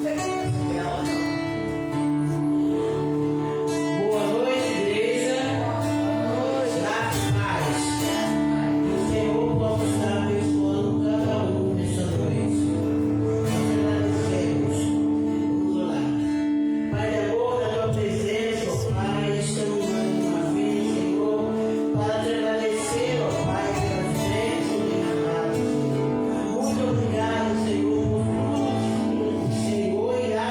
Boa noite, igreja. Graça e paz. O Senhor possa estar abençoando cada um nessa noite. Nós agradecemos. Vamos orar. Pai de amor, na tua presença, ó Pai, estamos mais uma vez, Senhor, para te agradecer, ó Pai, pelas bênçãos derramadas. Muito obrigado, Senhor, por tudo que o Senhor irá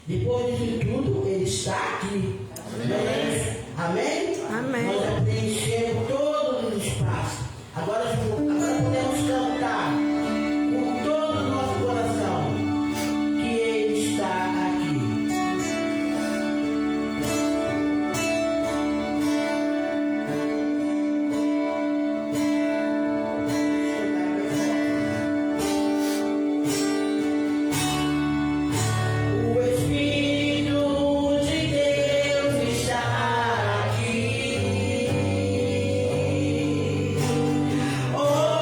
Depois de tudo, Ele está aqui. Amém? Amém. Nós preenchemos todo o espaço. Agora podemos cantar com todo o nosso coração que Ele está aqui. O Espírito de Deus está aqui. Oh,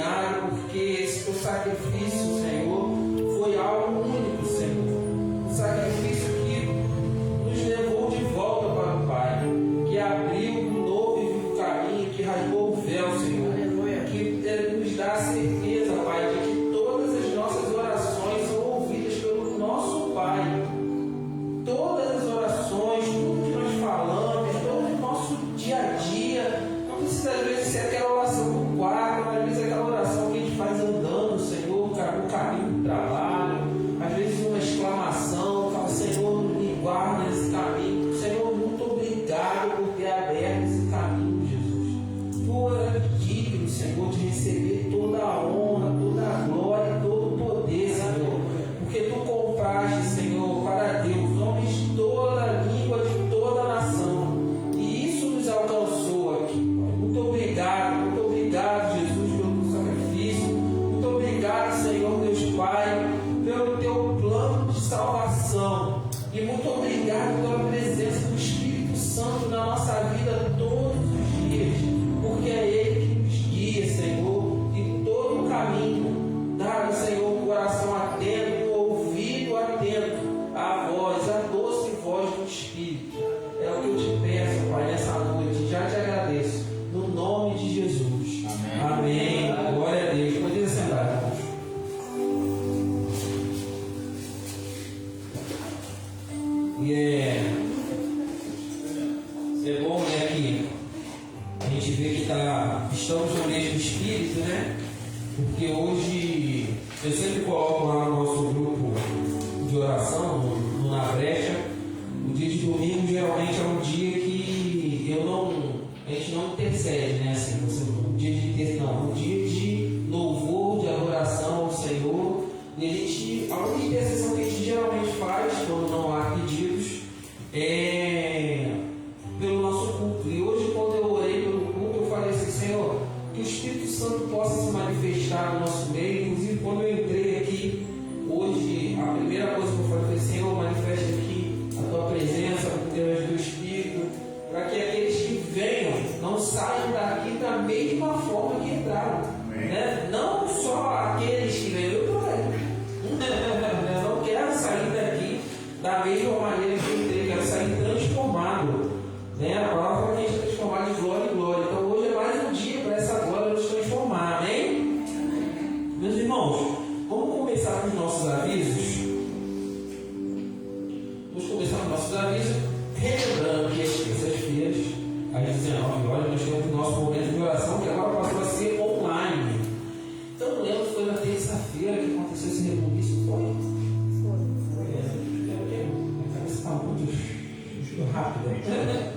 obrigado, porque esse teu sacrifício, Senhor, foi algo único, Senhor. Um sacrifício que nos levou de volta para o Pai, que abriu um novo e vivo caminho, que rasgou o véu, Senhor. Aleluia. Que nos dá a certeza, Pai, de que todas as nossas orações são ouvidas pelo nosso Pai. Todas as orações, tudo que nós falamos, todo o nosso dia a dia, não precisa às vezes ser aquela oração do quarto, às vezes aquela oração que a gente faz andando, Senhor, no caminho do trabalho, às vezes uma exclamação, fala, Senhor, me guarda nesse caminho. Senhor, muito obrigado por ter aberto esse caminho, Jesus. Tu és digno, Senhor, de receber toda a honra, toda a glória, todo o poder, Senhor, porque tu compraste, Senhor, para Deus, homens de toda a língua, de toda a nação, e isso nos alcançou aqui. Muito obrigado, Jesus, pelo sacrifício. Muito obrigado, Senhor, Deus Pai, pelo teu plano de salvação. E muito obrigado pela presença do Espírito Santo na nossa vida todos os dias, porque é Ele que nos guia, Senhor, em todo o caminho. Dá, Senhor, um coração atento, um ouvido atento à voz, à doce voz do Espírito. É o que eu te peço, Pai, nessa noite. Já te agradeço. No nome de Jesus. Amém. Amém. Glória a Deus. Pode sentar, irmãos. É bom, né, que a gente vê que estamos no mesmo espírito, né? Porque hoje eu sempre coloco lá no nosso grupo de oração, no Na Brecha, o dia de domingo geralmente é um dia que a gente não intercede, né? Assim, um dia de louvor, de adoração ao Senhor. E a única intercessão que a gente geralmente faz quando não há pedidos é pelo nosso culto. E hoje, quando eu orei pelo culto, eu falei assim, Senhor, que o Espírito Santo possa se manifestar no nosso meio. Inclusive, quando eu entrei aqui hoje, a primeira coisa que eu falei foi, Senhor, manifesta aqui a tua presença, por Deus do Espírito, para que aqueles que venham não saiam daqui da mesma forma que entraram, né? Não só aqueles que vêm, eu não quero sair daqui da mesma maneira que eu entrei, quero sair transformado, né? A palavra fala que a gente é transformado de glória em glória. Então hoje é mais um dia para essa glória nos transformar, amém? Meus irmãos, vamos começar com os nossos avisos. Relembrando que às terças-feiras, às 19 horas, nós temos o nosso momento de oração, que agora passou a ser online. Então, eu lembro que foi na terça-feira que aconteceu esse rebuliço. Foi? A cabeça está muito rápida.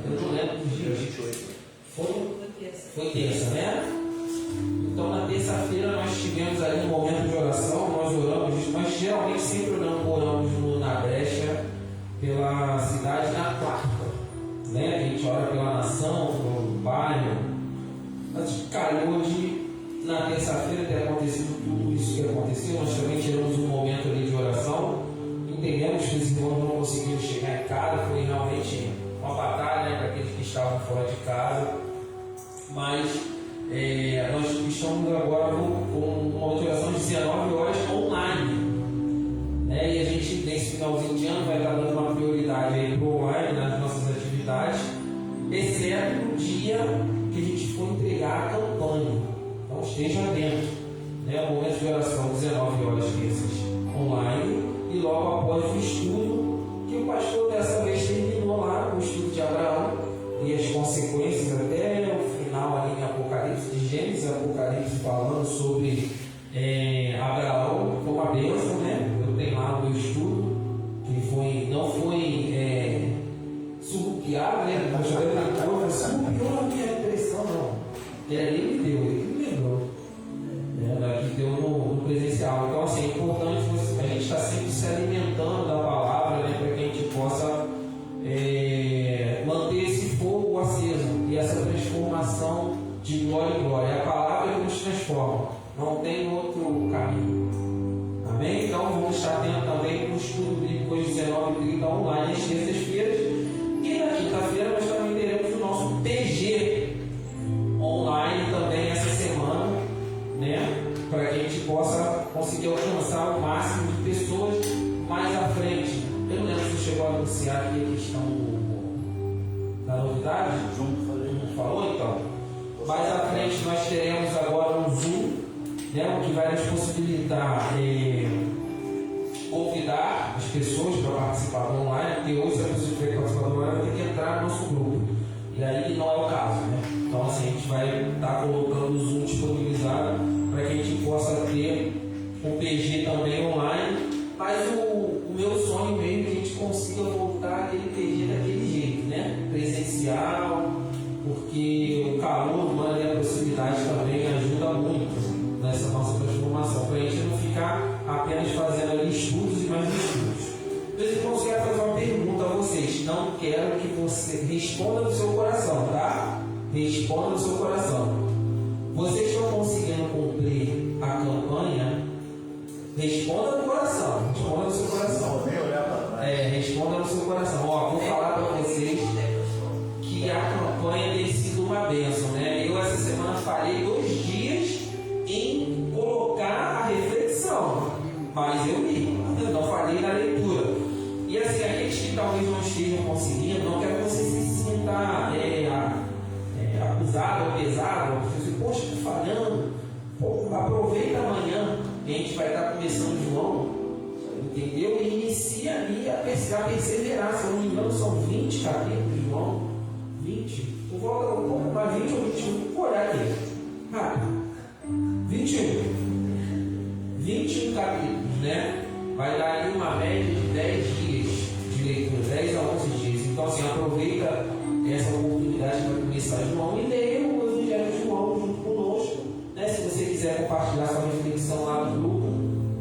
Eu não lembro dos dias. Foi terça, né? Então, na terça-feira, nós tivemos ali um momento de oração, nós oramos, nós geralmente sempre oramos na brecha pela cidade na quarta, né? A gente ora pela nação, pelo bairro, mas calhou de na terça-feira ter acontecido tudo isso que aconteceu. Nós também tivemos um momento ali de oração, entendemos que os irmãos não conseguiram chegar em casa, foi realmente uma batalha, né, para aqueles que estavam fora de casa, mas nós estamos agora com uma oração de 19 horas online. E a gente, nesse finalzinho de ano, vai estar dando uma prioridade aí para o online nas nossas atividades, exceto no dia que a gente for entregar a campanha. Então esteja dentro, né? O momento de oração, 19 horas terças, online, e logo após o estudo, que o pastor dessa vez terminou lá com o estudo de Abraão e as consequências até o final ali em Apocalipse, de Gênesis e Apocalipse, falando sobre Abraão como a bênção, né? Tem lá o meu estudo, que não foi surrupiado, né? Não jogando na cor, surrupiou a minha impressão, não. Ele me lembrou. Que deu no presencial. Então, assim, é importante a gente estar sempre se alimentando da palavra, né? Para que a gente possa manter esse fogo aceso e essa transformação de glória em glória. É a palavra que nos transforma, não tem outro caminho. Amém? Então vamos estar tendo também um estudo bíblico às 19h30 online às terças-feiras. E na quinta-feira nós também teremos o nosso PG online também essa semana, né? para que a gente possa conseguir alcançar o máximo de pessoas mais à frente. Eu não lembro se você chegou a anunciar aqui a questão da novidade. Junto falou então. Mais à frente nós teremos agora um Zoom, né, o que vai nos possibilitar convidar as pessoas para participar do online, porque hoje se a pessoa tiver que participar do online vai ter que entrar no nosso grupo. E aí não é o caso, né? Então assim, a gente vai estar colocando o Zoom disponibilizado para que a gente possa ter um PG também online. Mas o meu sonho mesmo é que a gente consiga voltar aquele PG daquele jeito, né? Presencial, porque o calor humano e a proximidade também ajuda muito nessa nossa transformação, para a gente não ficar apenas fazendo ali estudos e mais estudos. Meus irmãos, quero fazer uma pergunta a vocês. Não quero que você responda do seu coração, tá? Responda do seu coração. Vocês estão conseguindo cumprir a campanha? Responda do coração. Responda do seu coração. Responda do seu coração. Ó, vou falar para vocês que a campanha tem sido uma bênção, né? Eu essa semana falei 2 dias em colocar a reflexão, mas eu li, eu não falei na leitura. E assim, aqueles que talvez não estejam conseguindo, não quero que você se sinta acusado ou pesado, você diz, poxa, estou falhando. Pô, aproveita amanhã, a gente vai estar começando João, entendeu? E inicia ali a perseverar. Se eu não me engano, são 20 capítulos de João. 20? Eu vou para 20 ou 21, vou olhar aqui. Rápido. 21 capítulos, né? Vai dar ali uma média de 10 dias de leitura, 10 a 11 dias. Então, assim, aproveita essa oportunidade para começar João e leia o Evangelho de João junto conosco, né? Se você quiser compartilhar sua reflexão lá no grupo,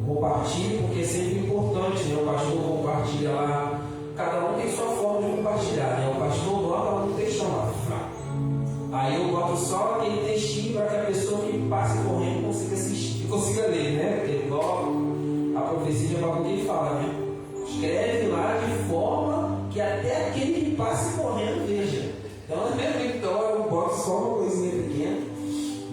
compartilhe, porque é sempre importante, né? O pastor compartilha lá, cada um tem sua forma de compartilhar, né? O pastor bota um textão lá. Aí eu boto só aquele textinho para que a pessoa que passe correndo consiga assistir, consiga ler, né? Porque igual a profecia de Abacuque fala, né? Escreve lá de forma que até aquele que passe correndo veja. Então eu boto só uma coisinha pequena,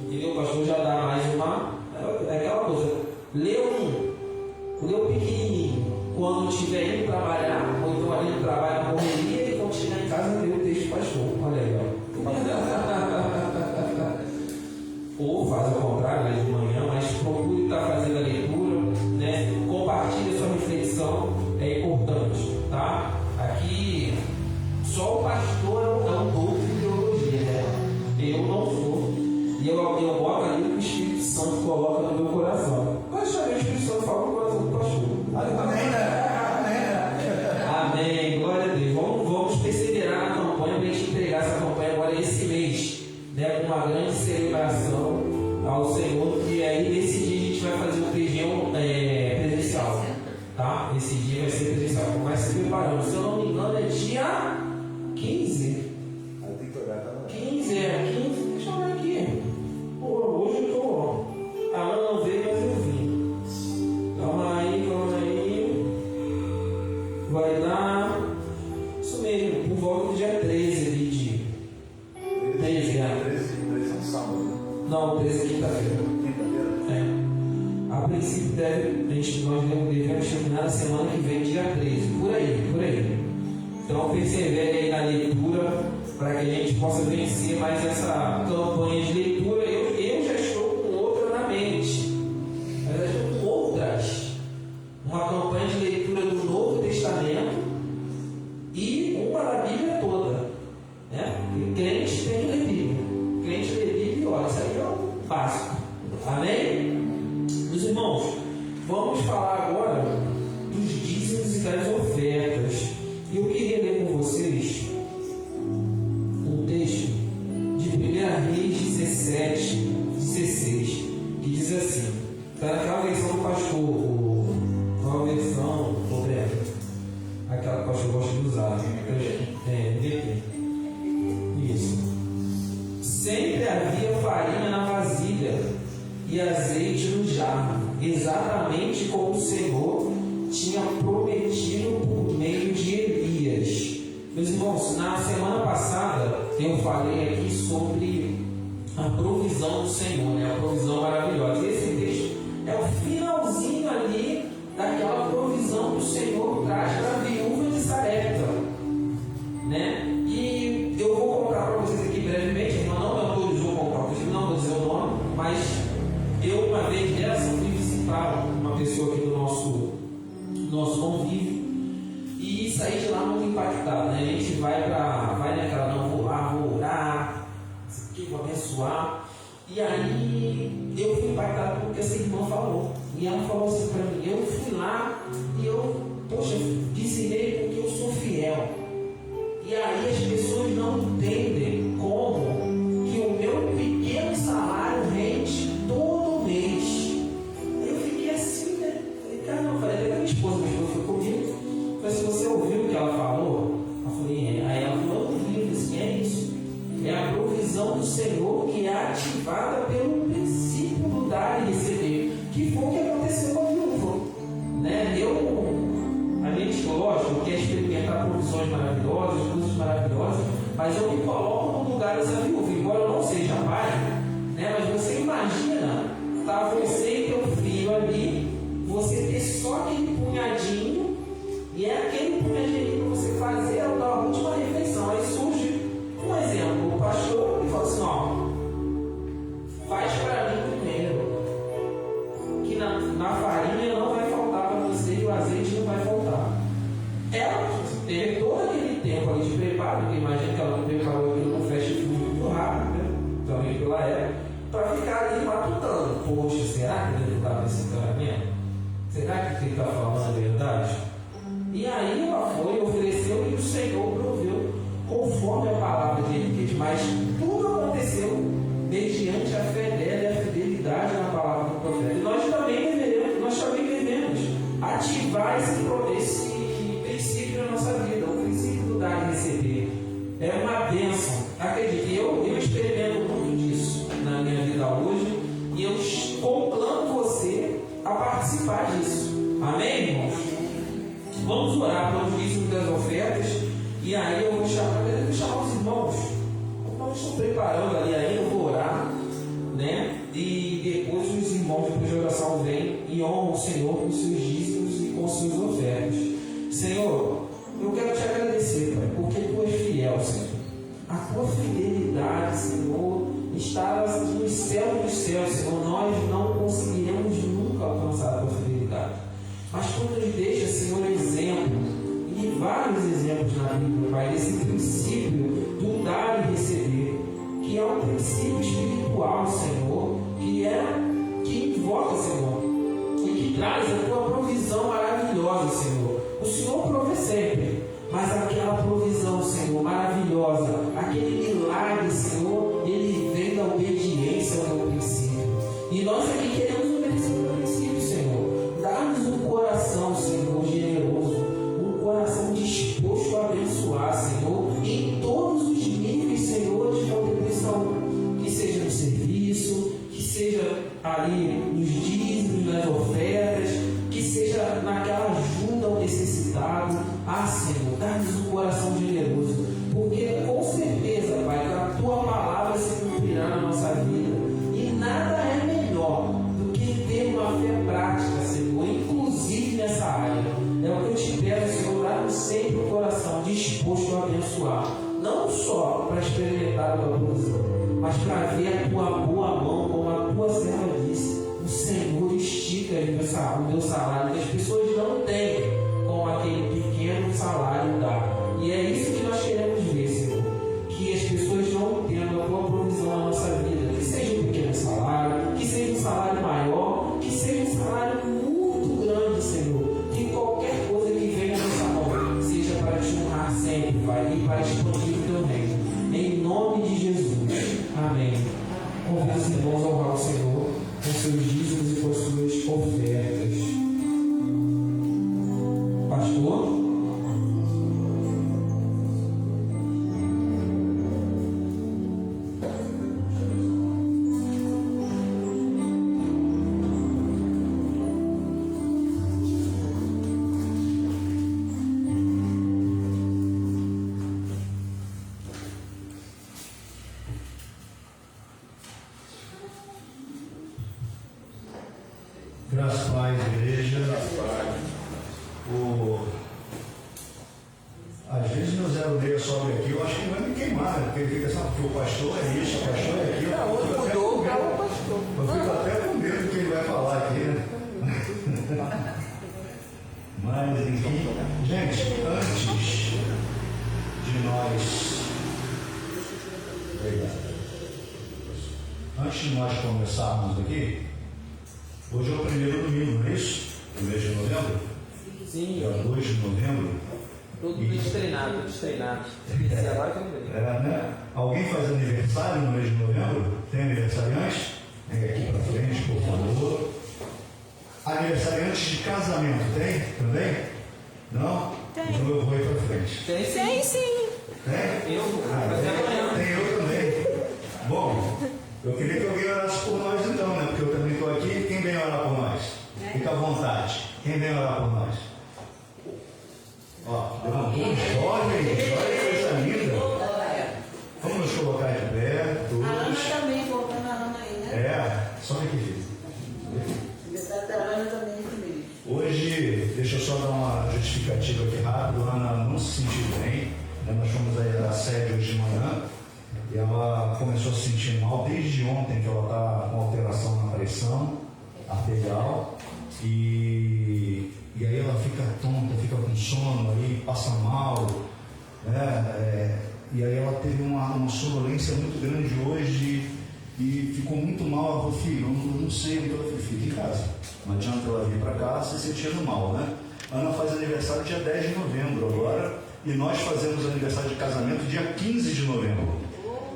entendeu? O pastor já dá mais uma. É aquela coisa. Lê o pequenininho quando estiver indo trabalhar, ou então ali no trabalho na correria, e quando chegar em casa, lê o texto do pastor. Olha aí, ó. Ou faz ao contrário, né, de manhã, mas procure estar fazendo a leitura, né? Compartilhe a sua reflexão, é importante, tá? Aqui só o pastor é um doutor de teologia, né? Eu não sou. E eu boto ali o que o Espírito Santo coloca no meu coração. Praticamente o Espírito Santo fala no coração do pastor. Amém, né? Amém, glória a Deus. Vamos perseverar na campanha para a gente entregar essa campanha agora esse mês, né, com uma grande celebração ao Senhor. E aí nesse dia a gente vai fazer um feijão presencial, tá? Esse dia vai ser presencial, vai se preparando. Se eu não me engano é dia 15. 15, 15, deixa eu ver aqui. Pô, hoje eu tô. A Ana não veio, mas eu vim. Calma aí. Vai dar. Isso mesmo, por volta do dia 13 ali de. 13 é um sábado. Não, 13 é quinta-feira. A princípio nós devemos terminar a semana que vem, dia 13, por aí. Então persevere aí na leitura para que a gente possa vencer mais essa campanha de leitura. Eu já estou com outra na mente, mas eu estou com outras. Uma campanha de leitura do Novo Testamento e uma da Bíblia toda, né? E crente tem que ler Bíblia. Crente lê Bíblia e olha, isso aí é o básico. Amém? Meus irmãos, vamos falar agora dos dízimos e das ofertas. E eu queria ler com vocês um texto de 1 Reis 17, 16, que diz assim, está naquela versão do pastor, nova versão, aquela que o pastor gosta de usar, VT. Isso. Sempre havia farinha na vasilha e azeite no jarro, exatamente como o Senhor tinha prometido por meio de Elias. Meus irmãos, na semana passada eu falei aqui sobre a provisão do Senhor, né? A provisão maravilhosa. Esse texto Eu, uma vez dessa, fui visitar uma pessoa aqui do nosso convívio e saí de lá muito impactado, né? A gente vai naquela, não, vou lá, vou orar, vou abençoar. E aí eu fui impactado porque essa irmã falou. E ela falou assim para mim, eu fui lá e eu, poxa, dizimei porque eu sou fiel. E aí as pessoas não entendem como que o meu pequeno salário rende todo mês. Eu fiquei assim, né? Falei, cara, não, falei, minha esposa foi comigo. Falei, se você ouviu o que ela falou? Eu falei, aí ela falou, eu ouvi, eu falei assim, é isso. É a provisão do Senhor que é ativada pelo princípio do dar e receber, que foi o que aconteceu com a viúva, né? A gente, lógico, quer experimentar provisões maravilhosas, coisas maravilhosas, mas eu me coloco no lugar dessa viúva, embora eu não seja pai, né? Mas você imagina, tá você e teu filho ali, você ter só aquele punhadinho, e é aquele punhadinho que você fazer a última refeição. Aí surge um exemplo, o pastor e fala assim, ó, faz para mim primeiro, que na farinha não vai faltar para você e o azeite não vai faltar. Ela teve todo aquele tempo ali de preparo, porque imagina que ela não preparou aquilo no fast food muito rápido, né? Também pela época, para ficar ali matutando. Poxa, será que ele estava nesse encanamento? Será que ele está falando a verdade? E aí ela foi, ofereceu e o Senhor proveu conforme a palavra de Elias. Mas tudo aconteceu mediante a fé dela e a fidelidade na palavra do profeta. E nós também devemos ativar esse princípio na nossa vida, o princípio do dar e receber. É uma bênção. Acredite, eu experimento muito disso na minha vida hoje e eu conclamo você a participar disso. Amém, irmãos? Vamos orar pelos dízimos das ofertas e aí eu vou chamar os irmãos. Os irmãos estão preparando ali ainda, eu vou orar, né? E depois os irmãos depois de oração vêm e honram o Senhor com os seus dízimos e com as suas ofertas. Senhor, eu quero te agradecer, Pai, porque Tu és fiel, Senhor. A Tua fidelidade, Senhor, está nos céus dos céus, Senhor. Nós não conseguiremos nunca alcançar a Tua fidelidade. Mas Tu nos deixa, Senhor, exemplo, e vários exemplos na Bíblia, Pai, desse princípio do dar e receber, que é um princípio espiritual, Senhor, que invoca, Senhor, e que traz a Tua provisão maravilhosa, Senhor. O Senhor provê sempre, mas aquela provisão, Senhor, maravilhosa, aquele milagre, Senhor, ele vem da obediência ao Teu princípio. E nós aqui queremos obedecer ao Teu princípio, Senhor. Dá-nos um coração, Senhor, generoso, um coração disposto a abençoar, Senhor, em todos os níveis, Senhor, de contribuição, que seja no serviço, que seja ali nos dízimos, nas ofertas, que seja naquela ajuda ao necessitado. Ah, Senhor, dá-nos um coração generoso, porque com certeza, Pai, a Tua palavra se cumprirá na nossa vida, e nada é melhor do que ter uma fé prática, Senhor, inclusive nessa área. É o que eu te peço, Senhor, dá-nos sempre o coração disposto a abençoar, não só para experimentar a Tua provisão, mas para ver a Tua boa mão, como a Tua serva disse. O Senhor estica o meu salário, que as pessoas não têm com aquele pequeno salário dá. E é isso que nós queremos ver, Senhor, que as pessoas não tendo a Tua provisão na nossa vida, que seja um pequeno salário, que seja um salário maior, que seja um salário muito grande, Senhor, que qualquer coisa que venha na nossa mão seja para te honrar sempre, Pai, e para expandir o Teu reino. Em nome de Jesus. Amém. Convido os irmãos a honrar o Senhor com seus dízimos e com suas ofertas. Pastor? Graças a Pai, igreja. Às vezes meu 06 sobe aqui, eu acho que vai me queimar, né? Porque ele fica, sabe, que o pastor é isso, o pastor é aquilo. Mudou para o pastor. Eu fico até com medo nós começarmos aqui, hoje é o primeiro domingo, não é isso? Do mês de novembro? Sim. É 2 de novembro. Todo destreinado. Esse agora que eu lembrei. Né? Alguém faz aniversário no mês de novembro? Tem aniversariante? Vem aqui para frente, por favor. Aniversariantes de casamento, tem também? Não? Tem. Então eu vou ir para frente. Tem sim. Tem? Eu vou fazer amanhã. Tem eu também. Bom, eu queria que alguém orasse por nós então, né? Porque eu também estou aqui. Quem vem orar por nós? Fica à vontade. Quem vem orar por nós? Ó, levantou um jovem, olha que coisa linda. Vamos nos colocar de pé, A todos. Ana também, voltando a Ana aí, né? É, só aqui, filho. Aniversário da Ana também esse mês. Hoje, deixa eu só dar uma justificativa aqui rápido. A Ana não se sentiu bem, né? Nós fomos aí à sede hoje de manhã e ela começou a se sentir mal desde ontem, que ela está com alteração na pressão arterial e aí ela fica tonta, fica com sono, aí passa mal, né? E aí ela teve uma sonolência muito grande hoje e ficou muito mal. Ela falou, filho, eu não sei, então eu falei, fica em casa. Não adianta ela vir para cá se sentindo mal, né? A Ana faz aniversário dia 10 de novembro agora e nós fazemos aniversário de casamento dia 15 de novembro.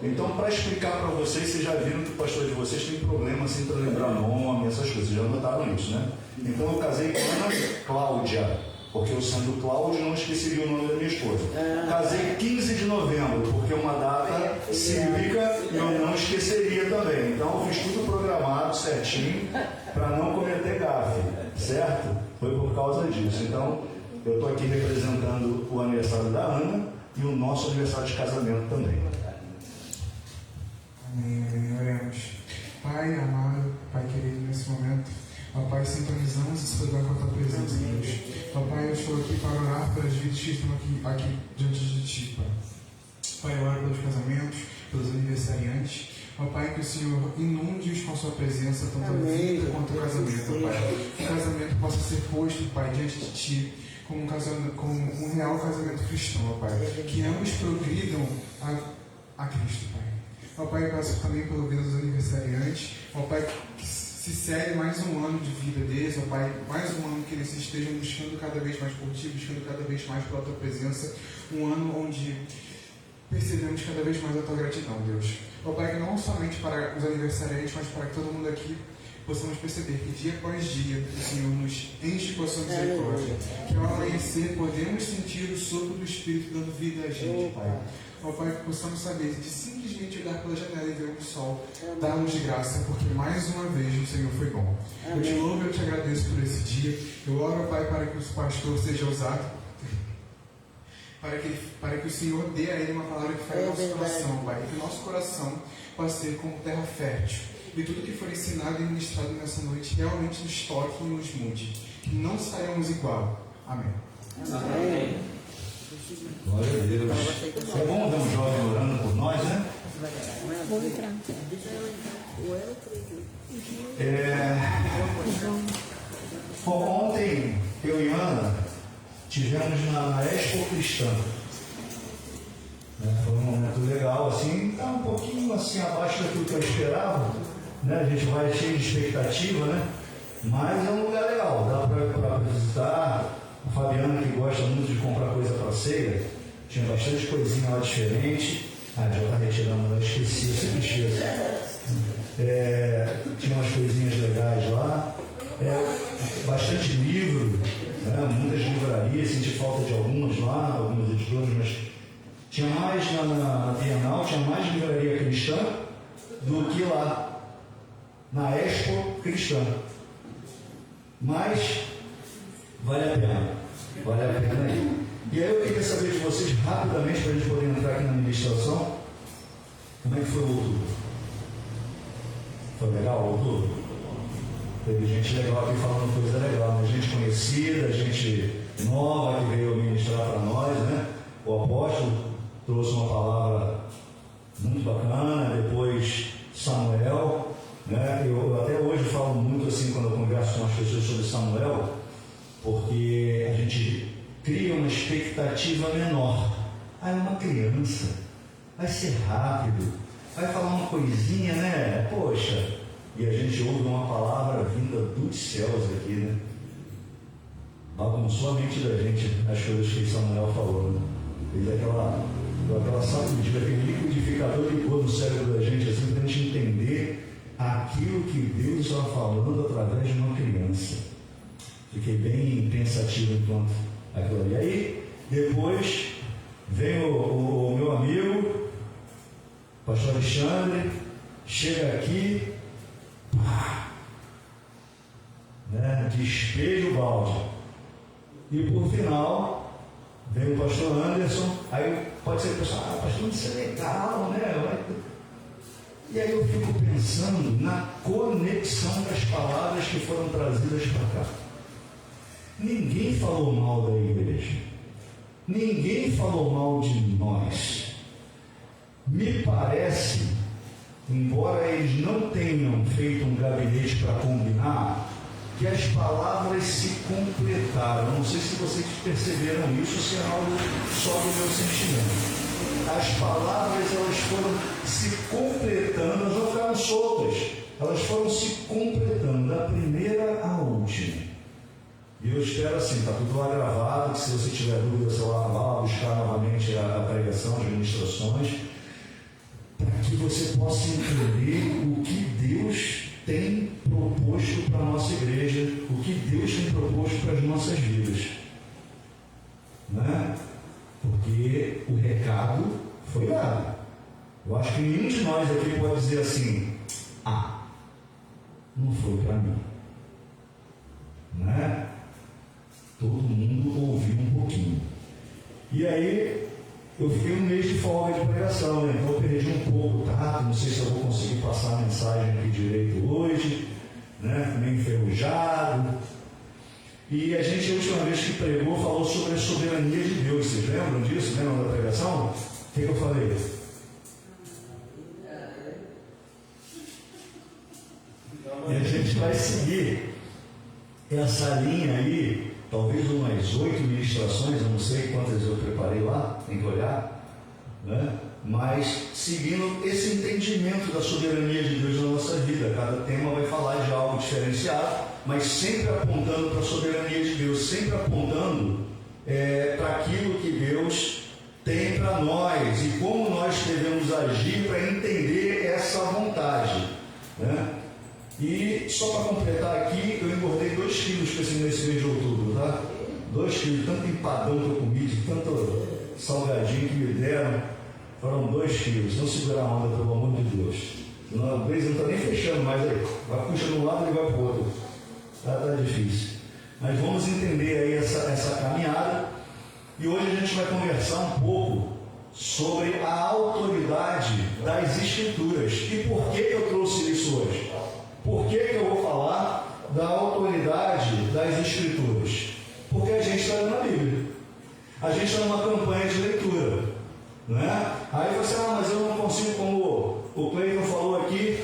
Então, para explicar para vocês, vocês já viram que o pastor de vocês tem problema assim para lembrar nome, essas coisas, já notaram isso, né? Então eu casei com a Ana Cláudia, porque eu sendo Cláudio não esqueceria o nome da minha esposa. Casei 15 de novembro, porque é uma data cívica e eu não esqueceria também. Então eu fiz tudo programado certinho para não cometer gafe, certo? Foi por causa disso. Então eu estou aqui representando o aniversário da Ana e o nosso aniversário de casamento também. Amém, amém. Oremos. Pai amado, Pai querido, nesse momento, ó Pai, sintonizamos esse lugar com a Tua presença, Deus. Ó Pai, eu estou aqui para orar pelas vidas que estão aqui diante de Ti, Pai. Pai, eu oro pelos casamentos, pelos aniversariantes. Ó Pai, que o Senhor inunde-os com a Sua presença, tanto a vida quanto o casamento, ó Pai. Que o casamento possa ser posto, Pai, diante de Ti, como um real casamento cristão, ó Pai. Que ambos progridam a Cristo, Pai. Ó Pai, eu peço também pela vida dos aniversariantes. Ó Pai, que se segue mais um ano de vida deles. Ó Pai, mais um ano que eles estejam buscando cada vez mais por Ti, buscando cada vez mais pela Tua presença. Um ano onde percebemos cada vez mais a Tua gratidão, Deus. Ó Pai, que não somente para os aniversariantes, mas para que todo mundo aqui possamos perceber que dia após dia o Senhor nos enche com a Sua misericórdia. Que ao amanhecer podemos sentir o sopro do Espírito dando vida a gente, Pai. Ó Pai, que possamos saber de simplesmente olhar pela janela e ver o sol, dar-nos de graça, porque mais uma vez o Senhor foi bom. Eu te louvo e eu te agradeço por esse dia. Eu oro, Pai, para que o pastor seja usado, para que o Senhor dê a ele uma palavra que fale ao nosso coração, Pai. Que o nosso coração possa ser como terra fértil. E tudo que for ensinado e ministrado nessa noite realmente nos toque e nos mude. Que não saiamos igual. Amém. Amém. Glória a Deus. É bom ver um jovem orando por nós, né? Vou entrar. Bom, ontem eu e Ana tivemos na Expo Cristã. Foi um momento legal, assim, está um pouquinho assim abaixo daquilo que eu esperava, né? A gente vai cheio de expectativa, né? Mas é um lugar legal, dá para visitar. A Fabiana, que gosta muito de comprar coisa para ceia, tinha bastante coisinha lá diferente. Já está retirando, eu esqueci, eu sempre esqueço. Tinha umas coisinhas legais lá. Bastante livro, né? Muitas livrarias, senti falta de algumas lá, algumas editoras, mas tinha mais na Bienal, tinha mais livraria cristã do que lá, na Expo Cristã. Mas vale a pena aí. E aí eu queria saber de vocês rapidamente, para a gente poder entrar aqui na administração, como é que foi o outubro? Foi legal o outubro? Teve gente legal aqui falando coisa legal, né? Gente conhecida, gente nova que veio ministrar para nós, né? O apóstolo trouxe uma palavra muito bacana, depois Samuel, né? Eu até hoje falo muito assim quando eu converso com as pessoas sobre Samuel, porque a gente cria uma expectativa menor. É uma criança, vai ser rápido, vai falar uma coisinha, né? Poxa, e a gente ouve uma palavra vinda dos céus aqui, né? Bagunçou a mente da gente as coisas que Samuel falou, né? Fez aquela sacudida, aquele liquidificador que pôs no cérebro da gente, assim, para a gente entender aquilo que Deus está falando através de uma criança. Fiquei bem pensativo enquanto aquilo ali. Aí, depois, vem o meu amigo, pastor Alexandre, chega aqui, né, despeja o balde. E por final, vem o pastor Anderson, aí pode ser que o pessoal, pastor, isso é legal, né? E aí eu fico pensando na conexão das palavras que foram trazidas para cá. Ninguém falou mal da igreja. Ninguém falou mal de nós. Me parece, embora eles não tenham feito um gabinete para combinar, que as palavras se completaram. Não sei se vocês perceberam isso, se é algo só do meu sentimento. As palavras, elas foram se completando, elas não ficaram soltas, elas foram se completando, da primeira à última. E eu espero assim, está tudo lá gravado, que se você tiver dúvida, você vai lá buscar novamente a pregação, as ministrações, para que você possa entender o que Deus tem proposto para a nossa igreja, o que Deus tem proposto para as nossas vidas. Né? Porque o recado foi dado. Eu acho que nenhum de nós aqui pode dizer assim, não foi para mim. Né? Todo mundo ouviu um pouquinho. E aí, eu fiquei um mês de folga de pregação, né? Então eu perdi um pouco o tato, não sei se eu vou conseguir passar a mensagem aqui direito hoje, né? Meio enferrujado. E a gente, a última vez que pregou, falou sobre a soberania de Deus. Vocês lembram disso? Lembram da pregação? O que eu falei? E a gente vai seguir essa linha aí, talvez umas 8 ministrações, eu não sei quantas eu preparei lá, tem que olhar, né? Mas seguindo esse entendimento da soberania de Deus na nossa vida. Cada tema vai falar de algo diferenciado, mas sempre apontando para a soberania de Deus, sempre apontando para aquilo que Deus tem para nós e como nós devemos agir para entender essa vontade, né? E só para completar aqui, eu engordei 2 quilos nesse mês de outubro, tá? 2 quilos, tanto empadão que eu comi, tanto salgadinho que me deram, foram 2 quilos. Não segurar a onda, pelo amor de Deus. Senão a Blaze não está nem fechando mais aí. Vai puxar de um lado e vai para o outro. Tá difícil. Mas vamos entender aí essa caminhada. E hoje a gente vai conversar um pouco sobre a autoridade das Escrituras. E por que eu trouxe isso hoje? Por que eu vou falar da autoridade das Escrituras? Porque a gente está lendo a Bíblia. A gente está numa campanha de leitura. Né? Aí você, mas eu não consigo, como o Cleiton falou aqui,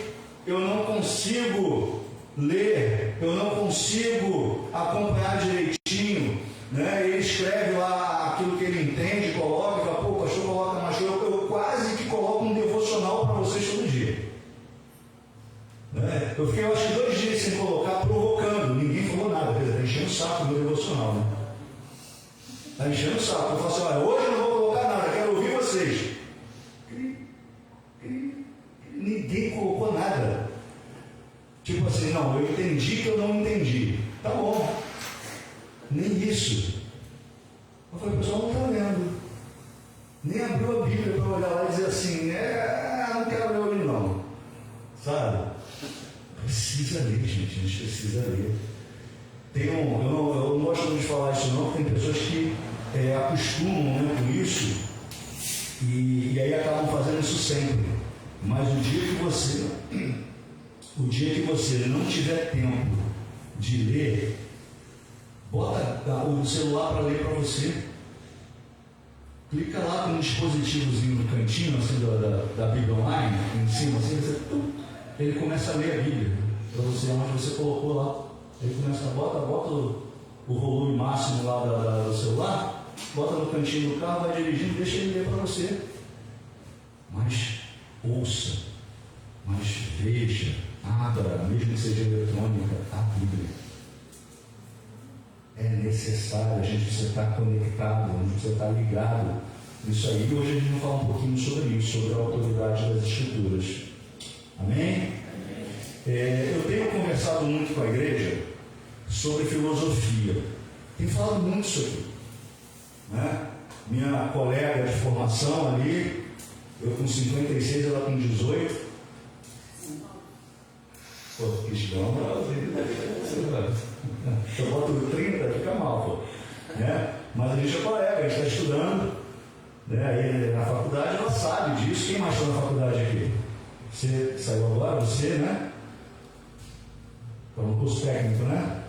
eu não consigo ler, eu não consigo acompanhar direitinho. Né? Ele escreve lá aquilo que ele entende, coloca, fala, pô, o pastor coloca mais coisa. Eu quase que coloco um devocional para vocês todo dia. Né? Eu fiquei, acho que 2 dias sem colocar, provocando. Ninguém falou nada, está enchendo o saco do meu devocional. Né? Está enchendo o saco. Eu falo assim, olha, hoje eu não vou colocar nada, quero ouvir vocês. Ninguém colocou nada. Tipo assim, não, eu entendi que eu não entendi. Tá bom. Nem isso. Eu falei, o pessoal não está lendo. Nem abriu a Bíblia para olhar lá e dizer assim, não quero ler hoje não. Sabe? Precisa ler, gente. A gente precisa ler. Eu não gosto de falar isso não, porque tem pessoas que acostumam, né, com isso e aí acabam fazendo isso sempre. Mas o dia que você não tiver tempo de ler, bota o celular para ler para você. Clica lá com um dispositivozinho no cantinho assim, da Bíblia Online, em cima, assim, ele começa a ler a Bíblia para você, onde você colocou lá. Ele começa a bota o volume máximo lá do celular, bota no cantinho do carro, vai dirigindo, deixa ele ler para você. Mas ouça, mas veja, abra, mesmo que seja eletrônica, a Bíblia. É necessário, a gente precisa estar conectado, a gente precisa estar ligado nisso aí. E hoje a gente vai falar um pouquinho sobre isso, sobre a autoridade das Escrituras. Amém? Eu tenho conversado muito com a igreja sobre filosofia. Tenho falado muito isso aqui. Né? Minha colega de formação ali, eu com 56, ela com 18. Pô, cristão, se eu boto 30, fica mal, pô. Né? Mas a gente é colega, a gente está estudando, né? Aí na faculdade ela sabe disso. Quem mais está na faculdade aqui? Você saiu agora, você, né? Está no curso técnico, né?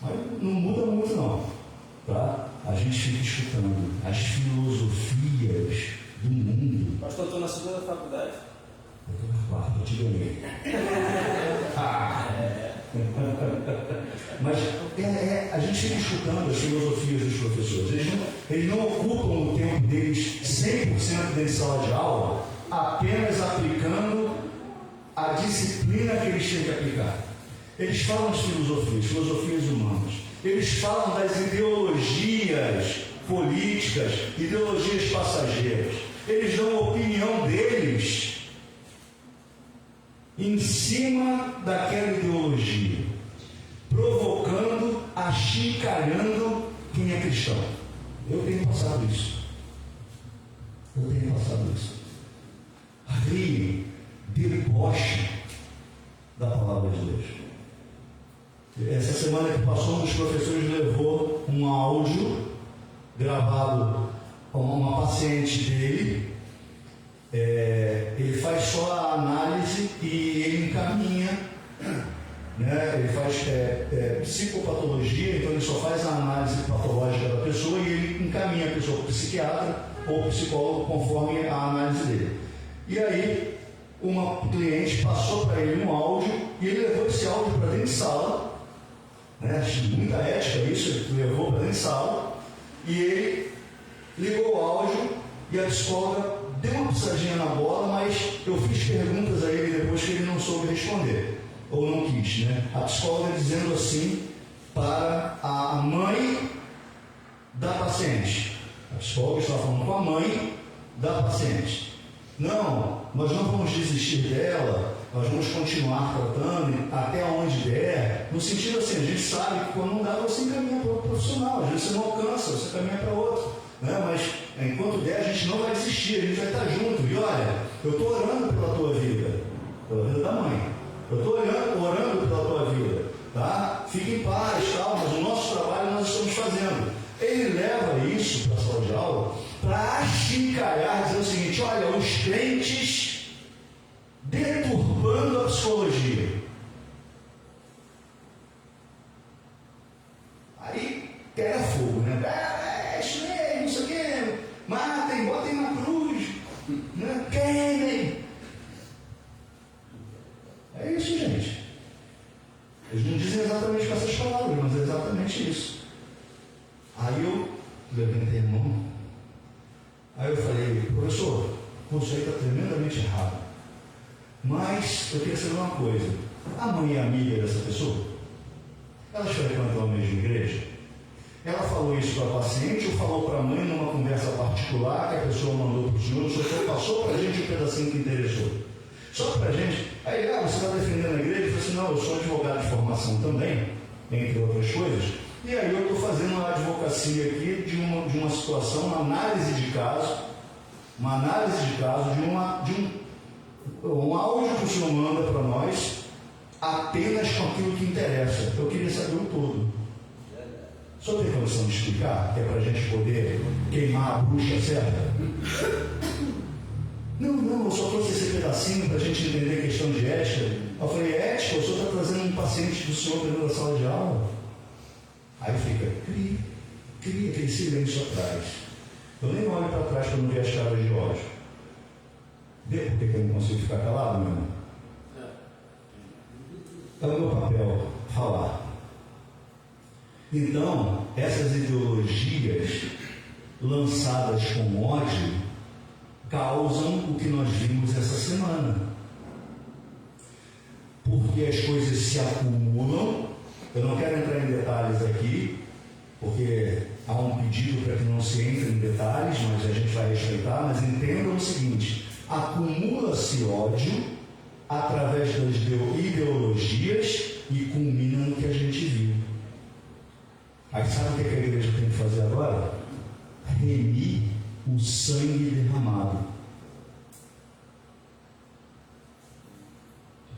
Mas não muda muito não, tá? A gente fica escutando as filosofias do mundo. Pastor, estou na segunda faculdade. Eu estou na quarta, eu te ganhei. Mas a gente fica escutando as filosofias dos professores. Eles não ocupam o tempo deles 100% dentro de sala de aula, apenas aplicando a disciplina que eles têm que aplicar. Eles falam de filosofias humanas. Eles falam das ideologias políticas, ideologias passageiras. Eles dão a opinião deles em cima daquela ideologia, provocando, achincalhando quem é cristão. Eu tenho passado isso. Rie, deboche da palavra de Deus. Essa semana que passou, um dos professores levou um áudio gravado com uma paciente dele. Ele faz só a análise e ele encaminha, né? Ele faz psicopatologia, então ele só faz a análise patológica da pessoa e ele encaminha a pessoa para o psiquiatra ou psicólogo conforme a análise dele. E aí, uma cliente passou para ele um áudio e ele levou esse áudio para dentro de sala, né? Muita ética isso, ele levou para dentro de sala e ele ligou o áudio e a psicóloga deu uma pisadinha na bola, mas eu fiz perguntas a ele depois que ele não soube responder, ou não quis, né? A psicóloga dizendo assim para a mãe da paciente. A psicóloga estava falando com a mãe da paciente. Não, nós não vamos desistir dela, nós vamos continuar tratando até onde der. No sentido assim, a gente sabe que quando não dá, você encaminha para o profissional, às vezes você não alcança, você caminha para outro. Né? Mas enquanto der, a gente não vai desistir, a gente vai estar junto. E olha, eu estou orando pela tua vida, pela vida da mãe. Eu estou orando pela tua vida, tá? Fique em paz, tal, mas o nosso trabalho nós estamos fazendo. Ele leva isso para a sala de aula para achincalhar, dizendo o seguinte: olha, os crentes deturpando a psicologia. Aí pega fogo, né? Isso mesmo, não sei o quê. Matem, botem na cruz, né? Queimem. É isso, gente. Eles não dizem exatamente com essas palavras, mas é exatamente isso. Aí eu levantei a mão. Aí eu falei: professor, o curso aí está tremendamente errado. Mas eu queria saber uma coisa: a mãe é amiga dessa pessoa? Elas frequentam a mesma igreja? Ela falou isso para a paciente ou falou para a mãe numa conversa particular que a pessoa mandou para o senhor? O senhor passou para a gente um pedacinho que interessou. Só para a gente. Aí, você está defendendo a igreja? Eu falei assim: não, eu sou advogado de formação também, entre outras coisas. E aí eu estou fazendo uma advocacia aqui de uma situação, uma análise de caso, de um áudio que o senhor manda para nós, apenas com aquilo que interessa. Eu queria saber o todo. O senhor tem condição de explicar, que é para a gente poder queimar a bruxa certa? Não, eu só trouxe esse pedacinho para a gente entender a questão de ética. Eu falei: ética? O senhor está trazendo um paciente do senhor dentro da sala de aula? Aí fica, cria aquele silêncio atrás. Eu nem olho para trás para não ver as caras de ódio. Vê por que eu não consigo ficar calado, meu irmão? É o meu papel falar. Então, essas ideologias lançadas com ódio causam o que nós vimos essa semana. porque as coisas se acumulam. Eu não quero entrar em detalhes aqui, porque há um pedido para que não se entre em detalhes, mas a gente vai respeitar. Mas entendam o seguinte: acumula-se ódio através das ideologias e culmina no que a gente viu. Aí sabe o que a igreja tem que fazer agora? Remir o sangue derramado.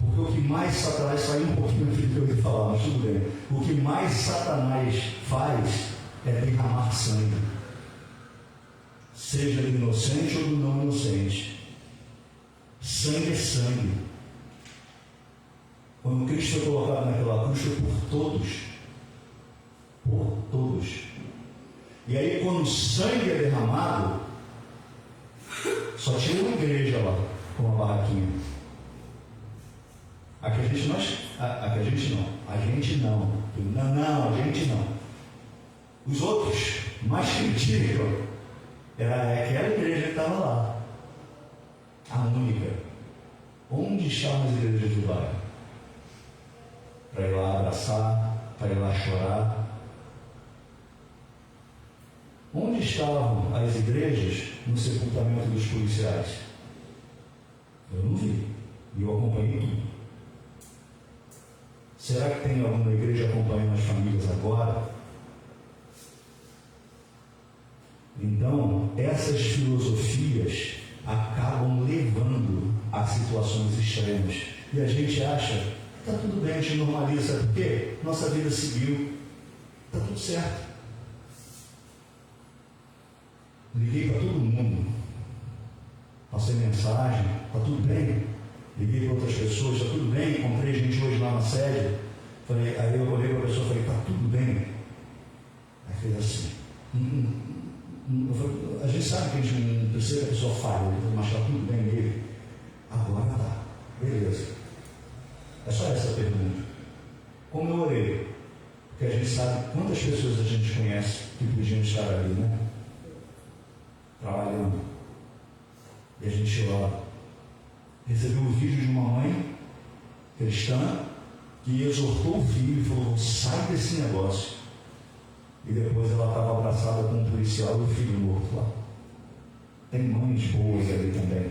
Porque o que mais Satanás, saiu um pouquinho do que eu ia falar, mas tudo bem. O que mais Satanás faz é derramar sangue. Seja do inocente ou do não inocente. Sangue é sangue. Quando Cristo foi colocado naquela cruz, foi por todos. Por todos. E aí, quando o sangue é derramado, só tinha uma igreja lá, com uma barraquinha. A gente não. A gente não. Os outros, mais criticam, era aquela igreja que estava lá. A única. Onde estavam as igrejas do bairro? Para ir lá abraçar, para ir lá chorar. Onde estavam as igrejas no sepultamento dos policiais? Eu não vi. E eu acompanhei tudo. Será que tem alguma igreja acompanhando as famílias agora? Então, essas filosofias acabam levando a situações extremas. E a gente acha que está tudo bem, a gente normaliza. Sabe por quê? Nossa vida seguiu. Está tudo certo. Liguei para todo mundo. Passei mensagem. Está tudo bem? Liguei para outras pessoas, está tudo bem? Encontrei gente hoje lá na sede. Aí eu olhei para a pessoa e falei, está tudo bem? Aí fez assim. A gente sabe que a gente não precisa que a pessoa fale, mas está tudo bem nele. Agora tá. Beleza. É só essa a pergunta. Como eu orei? Porque a gente sabe quantas pessoas a gente conhece que podiam estar ali, né? Trabalhando. E a gente ora. Recebeu um vídeo de uma mãe cristã que exortou o filho e falou, sai desse negócio. E depois ela estava abraçada com um policial e o filho morto lá. Tem mães boas ali também.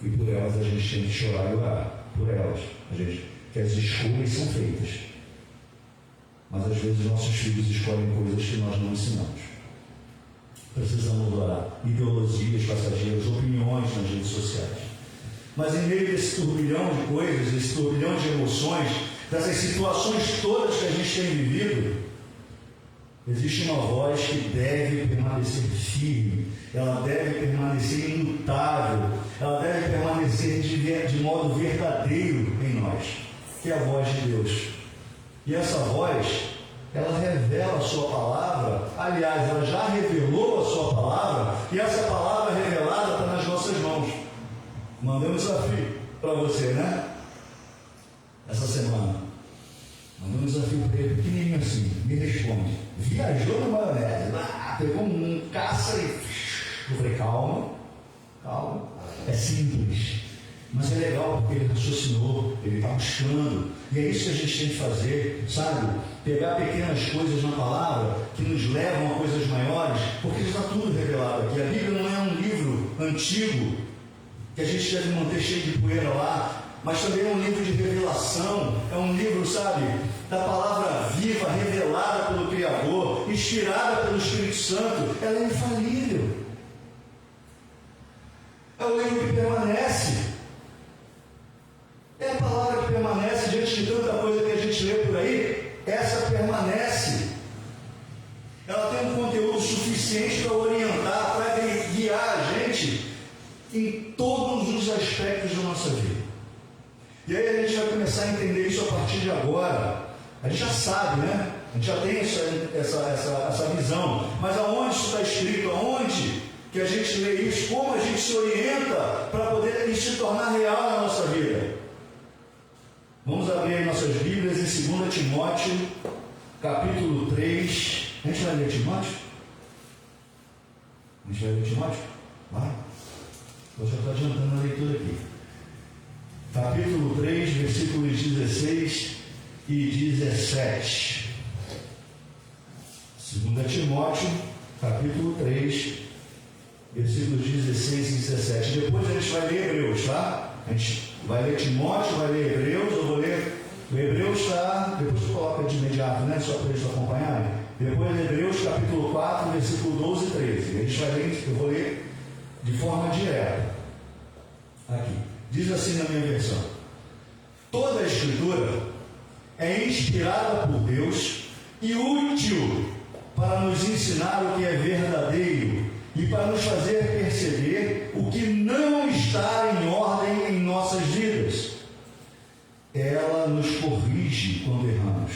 E por elas a gente tem que chorar e orar. Por elas. Que as escolhas são feitas. Mas às vezes nossos filhos escolhem coisas que nós não ensinamos. Precisamos orar. Ideologias passageiras, opiniões nas redes sociais. Mas em meio desse turbilhão de coisas, esse turbilhão de emoções, dessas situações todas que a gente tem vivido, existe uma voz que deve permanecer firme, ela deve permanecer imutável, ela deve permanecer de modo verdadeiro em nós, que é a voz de Deus. E essa voz, ela revela a sua palavra, aliás, ela já revelou a sua palavra, e essa palavra revelada está nas nossas mãos. Mandei um desafio para você, né? Essa semana. Mandei um desafio para ele, pequenininho assim, me responde. Viajou na maionese, pegou um caça e... Eu falei, calma. É simples. Mas é legal porque ele raciocinou, ele está buscando. E é isso que a gente tem que fazer, sabe? Pegar pequenas coisas na palavra que nos levam a coisas maiores, porque está tudo revelado aqui. A Bíblia não é um livro antigo que a gente deve manter cheio de poeira lá, mas também é um livro de revelação, é um livro, sabe, da palavra viva, revelada pelo Criador, inspirada pelo Espírito Santo. Ela é infalível. É o livro que permanece. É a palavra que permanece diante de tanta coisa que a gente lê por aí. Essa permanece. Ela tem um conteúdo suficiente para orientar, para guiar a gente em todos os aspectos da nossa vida. E aí a gente vai começar a entender isso a partir de agora. A gente já sabe, né? A gente já tem essa visão. Mas aonde isso está escrito? Aonde que a gente lê isso? Como a gente se orienta para poder isso se tornar real na nossa vida? Vamos abrir nossas Bíblias em 2 Timóteo, capítulo 3. A gente vai ler Timóteo? A gente vai ler Timóteo? Vai. Eu já estou adiantando a leitura aqui. capítulo 3, versículos 16 e 17. 2 Timóteo, capítulo 3, versículos 16 e 17. Depois a gente vai ler Hebreus, tá? A gente vai ler Timóteo, vai ler Hebreus. Eu vou ler o Hebreus, tá? Depois coloca de imediato, né? Só para eles acompanharem. Depois Hebreus, capítulo 4, versículo 12 e 13. A gente vai ler, eu vou ler de forma direta. Aqui. Diz assim na minha versão: toda a Escritura é inspirada por Deus e útil para nos ensinar o que é verdadeiro e para nos fazer perceber o que não está em ordem em nossas vidas. Ela nos corrige quando erramos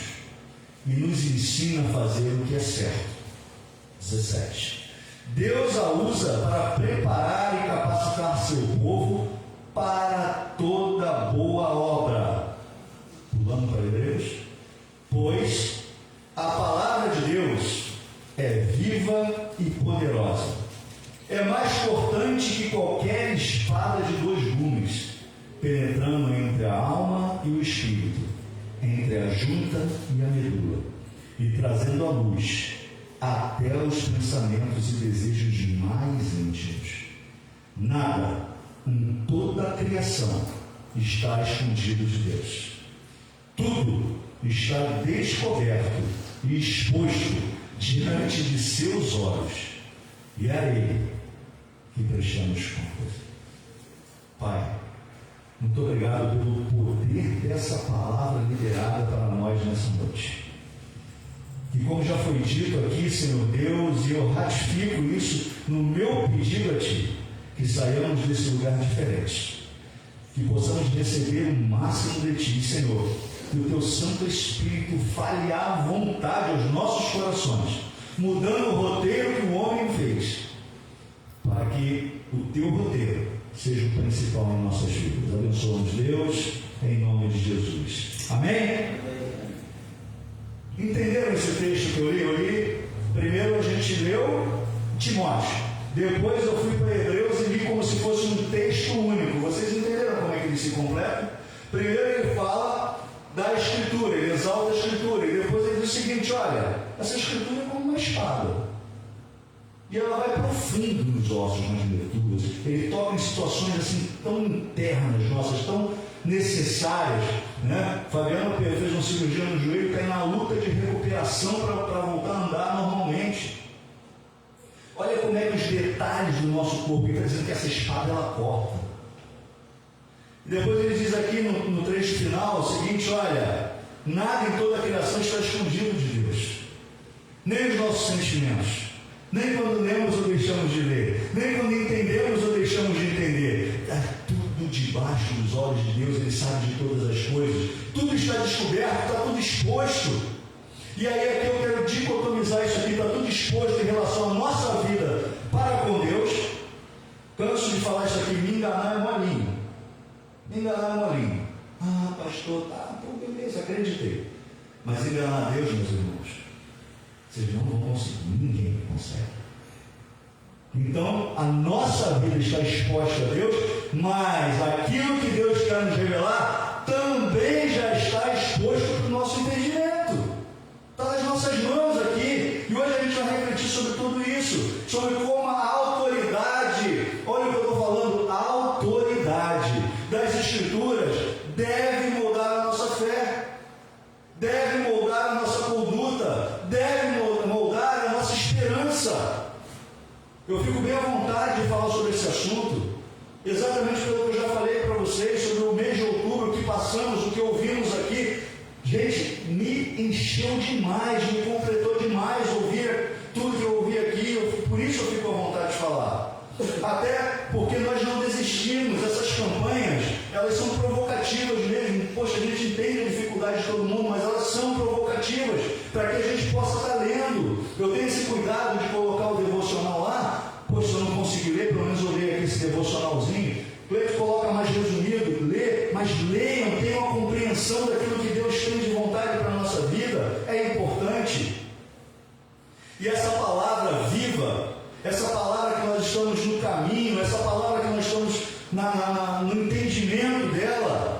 e nos ensina a fazer o que é certo. 17. Deus a usa para preparar e capacitar seu povo para toda boa obra. Pulando para Hebreus. Pois a palavra de Deus é viva e poderosa. É mais cortante que qualquer espada de 2 gumes, penetrando entre a alma e o espírito, entre a junta e a medula, e trazendo à luz até os pensamentos e desejos mais íntimos. Nada em toda a criação está escondido de Deus. Tudo está descoberto e exposto diante de seus olhos, e é a Ele que prestamos contas. Pai, muito obrigado pelo poder dessa palavra liberada para nós nessa noite. E como já foi dito aqui, Senhor Deus, e eu ratifico isso no meu pedido a Ti, que saiamos desse lugar diferente, que possamos receber o máximo de Ti, Senhor, que o Teu Santo Espírito fale à vontade aos nossos corações, mudando o roteiro que o homem fez, para que o Teu roteiro seja o principal em nossas vidas. Abençoamos, Deus, em nome de Jesus. Amém? Entenderam esse texto que eu li? Eu li, primeiro a gente leu Timóteo, depois eu fui para Hebreus e li como se fosse um texto único. Vocês entenderam como é que ele se completa? Primeiro ele fala da Escritura, ele exalta a Escritura, e depois ele diz o seguinte: olha, essa Escritura é como uma espada, e ela vai profundo nos ossos, nas leituras. Ele toca em situações assim tão internas nossas, tão necessárias, né? Fabiano fez uma cirurgia no joelho, está na luta de recuperação para voltar a andar normalmente. Olha como é que os detalhes do nosso corpo, ele está dizendo que essa espada ela corta. E depois ele diz aqui no trecho final o seguinte: olha, nada em toda a criação está escondido de Deus, nem os nossos sentimentos, nem quando lemos ou deixamos de ler, nem quando entendemos ou deixamos de entender. Está tudo debaixo dos olhos de Deus, Ele sabe de todas as coisas, tudo está descoberto, está tudo exposto. E aí aqui eu quero dicotomizar isso aqui, está tudo exposto em relação à nossa vida para com Deus. Canso de falar isso aqui, me enganar é molinho. Me enganar é molinho. Ah, pastor, tá, pô, beleza, acreditei. Mas enganar a Deus, meus irmãos, vocês não vão conseguir, ninguém consegue. Então, a nossa vida está exposta a Deus, mas aquilo que Deus quer nos revelar também já está exposto para o nosso entendimento. Está nas nossas mãos aqui. E hoje a gente vai refletir sobre tudo isso, sobre como a autoridade, olha o que eu estou falando, a autoridade das Escrituras deve moldar a nossa fé, deve moldar a nossa conduta, deve moldar a nossa esperança. Eu fico bem à vontade de falar sobre esse assunto, exatamente pelo que eu já falei para vocês sobre o mês de outubro que passamos, o que ouvimos aqui. Gente, me encheu demais, me completou demais ouvir tudo que eu ouvi aqui, por isso eu fico à vontade de falar. Até porque nós não desistimos, essas campanhas, elas são provocativas mesmo. Poxa, a gente entende a dificuldade de todo mundo, mas elas são provocativas para que a gente possa estar lendo. Eu tenho esse cuidado de colocar o devocional lá. Poxa, eu não consegui ler, pelo menos eu leio aqui esse devocionalzinho. Cleiton coloca mais resumido, lê, mas leiam, tenham a compreensão daquilo que Deus tem de vontade para a nossa vida, é importante. E essa palavra viva, essa palavra que nós estamos no caminho, essa palavra que nós estamos no entendimento dela,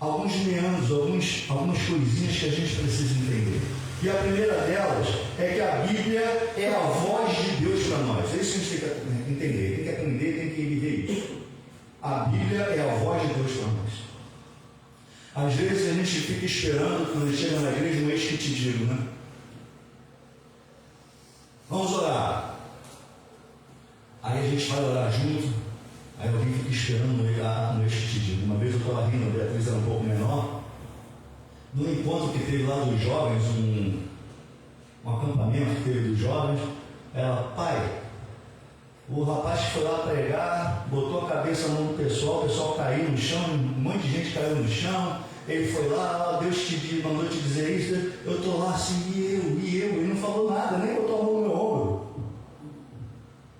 alguns meandros, algumas coisinhas que a gente precisa entender. E a primeira delas é que a Bíblia é a voz de Deus para nós. É isso que a gente tem que entender, tem que aprender, tem que viver isso. A Bíblia é a voz de Deus para nós. Às vezes a gente fica esperando, quando chega na igreja, um ex que te digo, né? Vamos orar. Aí a gente vai orar junto. Aí alguém fica esperando no ex que te digo. Uma vez eu estava rindo, a Beatriz era um pouco menor. No encontro que teve lá dos jovens, um acampamento que teve dos jovens, ela, pai, o rapaz que foi lá pregar, botou a cabeça na mão do pessoal, o pessoal caiu no chão, um monte de gente caiu no chão, ele foi lá, Deus mandou te dizer isso, eu estou lá assim, e eu, ele não falou nada, nem botou a mão no meu ombro.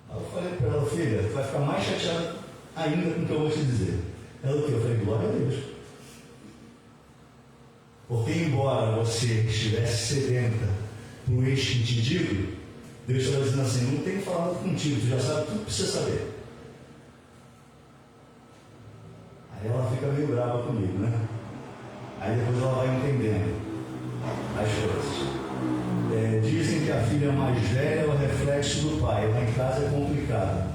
Aí eu falei para ela, filha, tu vai ficar mais chateada ainda com o que eu vou te dizer. Ela o quê? Eu falei, glória a Deus. Porque embora você estivesse sedenta para o ex que te digo, Deus está dizendo assim, não tem que falar nada contigo, tu já sabe tudo que precisa saber. Aí ela fica meio brava comigo, né? Aí depois ela vai entendendo as coisas. Dizem que a filha mais velha é o reflexo do pai, lá em casa é complicado.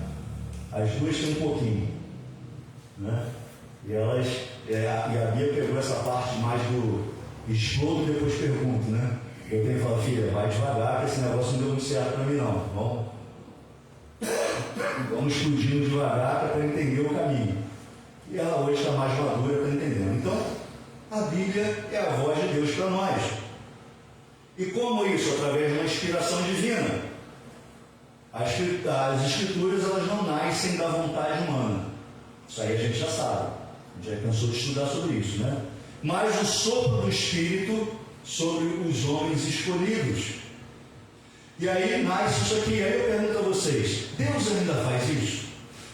As duas têm um pouquinho, né? E a Bia pegou essa parte mais do explodo e depois pergunto, né? Eu tenho que falar, filha, vai devagar, que esse negócio não deu muito certo para mim não. Vamos explodindo devagar para entender o caminho. E ela hoje está mais madura, está entendendo. Então, a Bíblia é a voz de Deus para nós. E como isso? Através de uma inspiração divina. As escrituras, elas não nascem da vontade humana. Isso aí a gente já sabe. A gente já cansou de estudar sobre isso, né? Mas o sopro do Espírito sobre os homens escolhidos. E aí nasce isso aqui. Aí eu pergunto a vocês, Deus ainda faz isso?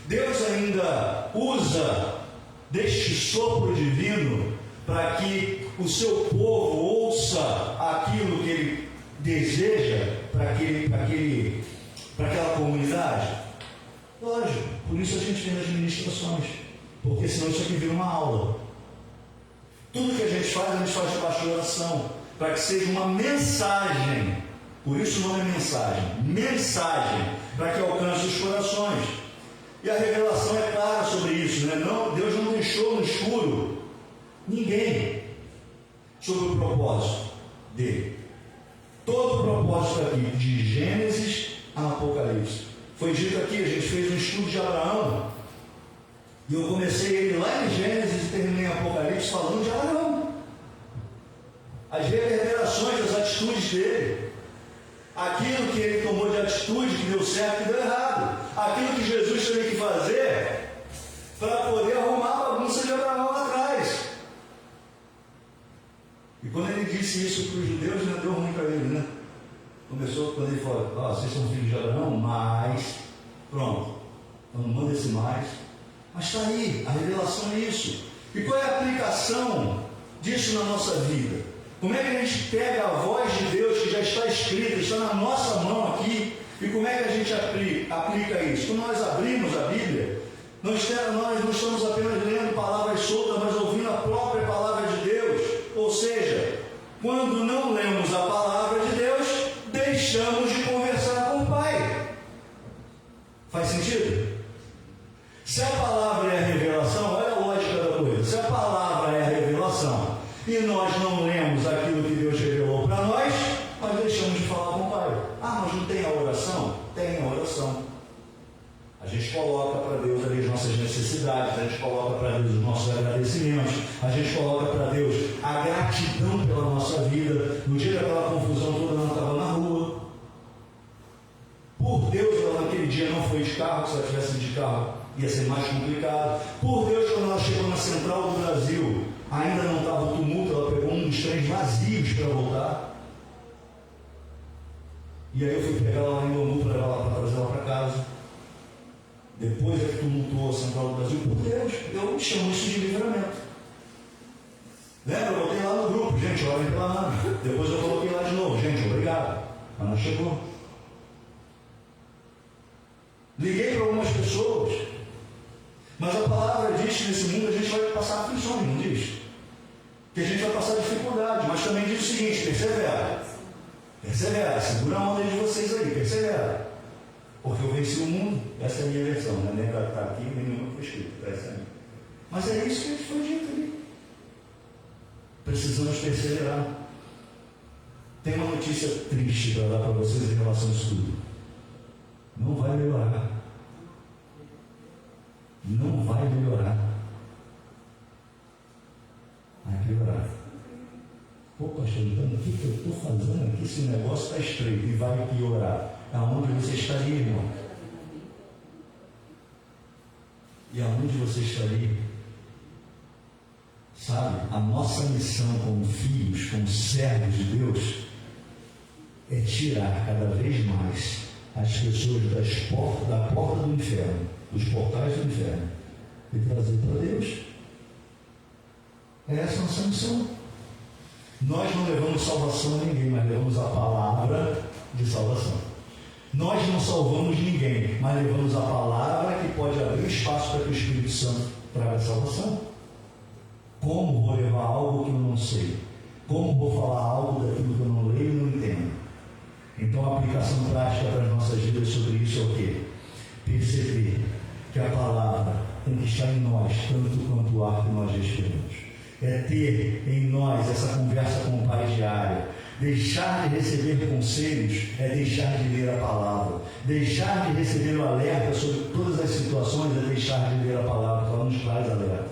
Deus ainda usa deste sopro divino para que o seu povo ouça aquilo que ele deseja para aquela comunidade? Lógico, por isso a gente tem as ministrações, porque senão isso aqui vira uma aula. Tudo que a gente faz debaixo de oração, para que seja uma mensagem. Por isso o nome é mensagem, para que alcance os corações. E a revelação é clara sobre isso, né? Não, Deus não deixou no escuro ninguém sobre o propósito dele. Todo o propósito aqui, de Gênesis a Apocalipse. Foi dito aqui, a gente fez um estudo de Abraão, e eu comecei ele lá em Gênesis e terminei em Apocalipse falando de Abraão. As reverberações das atitudes dele. Aquilo que ele tomou de atitude, que deu certo e deu errado. Aquilo que Jesus teve que fazer para poder arrumar a bagunça de Abraão lá atrás. E quando ele disse isso para os judeus, não deu ruim para ele, né? Começou quando ele falou, vocês são filhos de Abraão, mas... Pronto. Então não manda esse mais. Mas está aí, a revelação é isso. E qual é a aplicação disso na nossa vida? Como é que a gente pega a voz de Deus que já está escrita, está na nossa mão aqui, e como é que a gente aplica isso? Quando nós abrimos a Bíblia, nós não estamos apenas lendo palavras soltas, mas ouvindo a própria palavra de Deus. Ou seja, quando não lemos a palavra de Deus, deixamos de conversar com o Pai. Faz sentido? Se a palavra é a revelação, olha a lógica da coisa. Se a palavra é a revelação e nós não lemos aquilo que Deus revelou para nós deixamos de falar com o Pai. Mas não tem a oração? Tem a oração. A gente coloca para Deus ali as nossas necessidades, a gente coloca para Deus os nossos agradecimentos, a gente coloca para Deus a gratidão pela nossa vida. No dia daquela confusão toda, ela estava na rua. Por Deus, ela naquele dia não foi de carro, se ela tivesse de carro ia ser mais complicado. Por Deus, quando ela chegou na central do Brasil, ainda não estava o tumulto, ela pegou um dos trens vazios para voltar. E aí eu fui pegar ela lá em Lombu para levar ela para trazer ela para casa. Depois é que tumultuou a central do Brasil. Por Deus, eu chamo isso de livramento. Lembra? Eu botei lá no grupo, gente, orem pela Ana. Depois eu coloquei lá de novo, gente, obrigado. A Ana chegou. Liguei para algumas pessoas. Mas a palavra diz que nesse mundo a gente vai passar aflições, não diz? que a gente vai passar dificuldade, mas também diz o seguinte: persevera. Persevera, segura a onda de vocês aí, persevera. Porque eu venci o mundo. Essa é a minha versão, não é nem para estar aqui, nem nenhuma foi escrita. Essa é a minha. Mas é isso que foi dito ali. Precisamos perseverar. Tem uma notícia triste para dar para vocês em relação a isso tudo. Não vai melhorar. Não vai melhorar. Vai piorar. Pô, pastor, então o que eu estou fazendo aqui? Esse negócio está estreito e vai piorar. Aonde você estaria, irmão? E aonde você estaria? Sabe, a nossa missão como filhos, como servos de Deus, é tirar cada vez mais as pessoas da porta do inferno, dos portais do inferno, e trazer para Deus. Essa é a nossa missão. Nós não levamos salvação a ninguém, mas levamos a palavra de salvação. Nós não salvamos ninguém, mas levamos a palavra que pode abrir espaço para que o Espírito Santo traga salvação. Como vou levar algo que eu não sei? Como vou falar algo daquilo que eu não leio e não entendo? Então a aplicação prática para as nossas vidas sobre isso é o quê? Perceber que a palavra tem que estar em nós, tanto quanto o ar que nós respiramos. É ter em nós essa conversa com o Pai diária. Deixar de receber conselhos é deixar de ler a palavra. Deixar de receber o alerta sobre todas as situações é deixar de ler a palavra, porque ela nos traz alerta.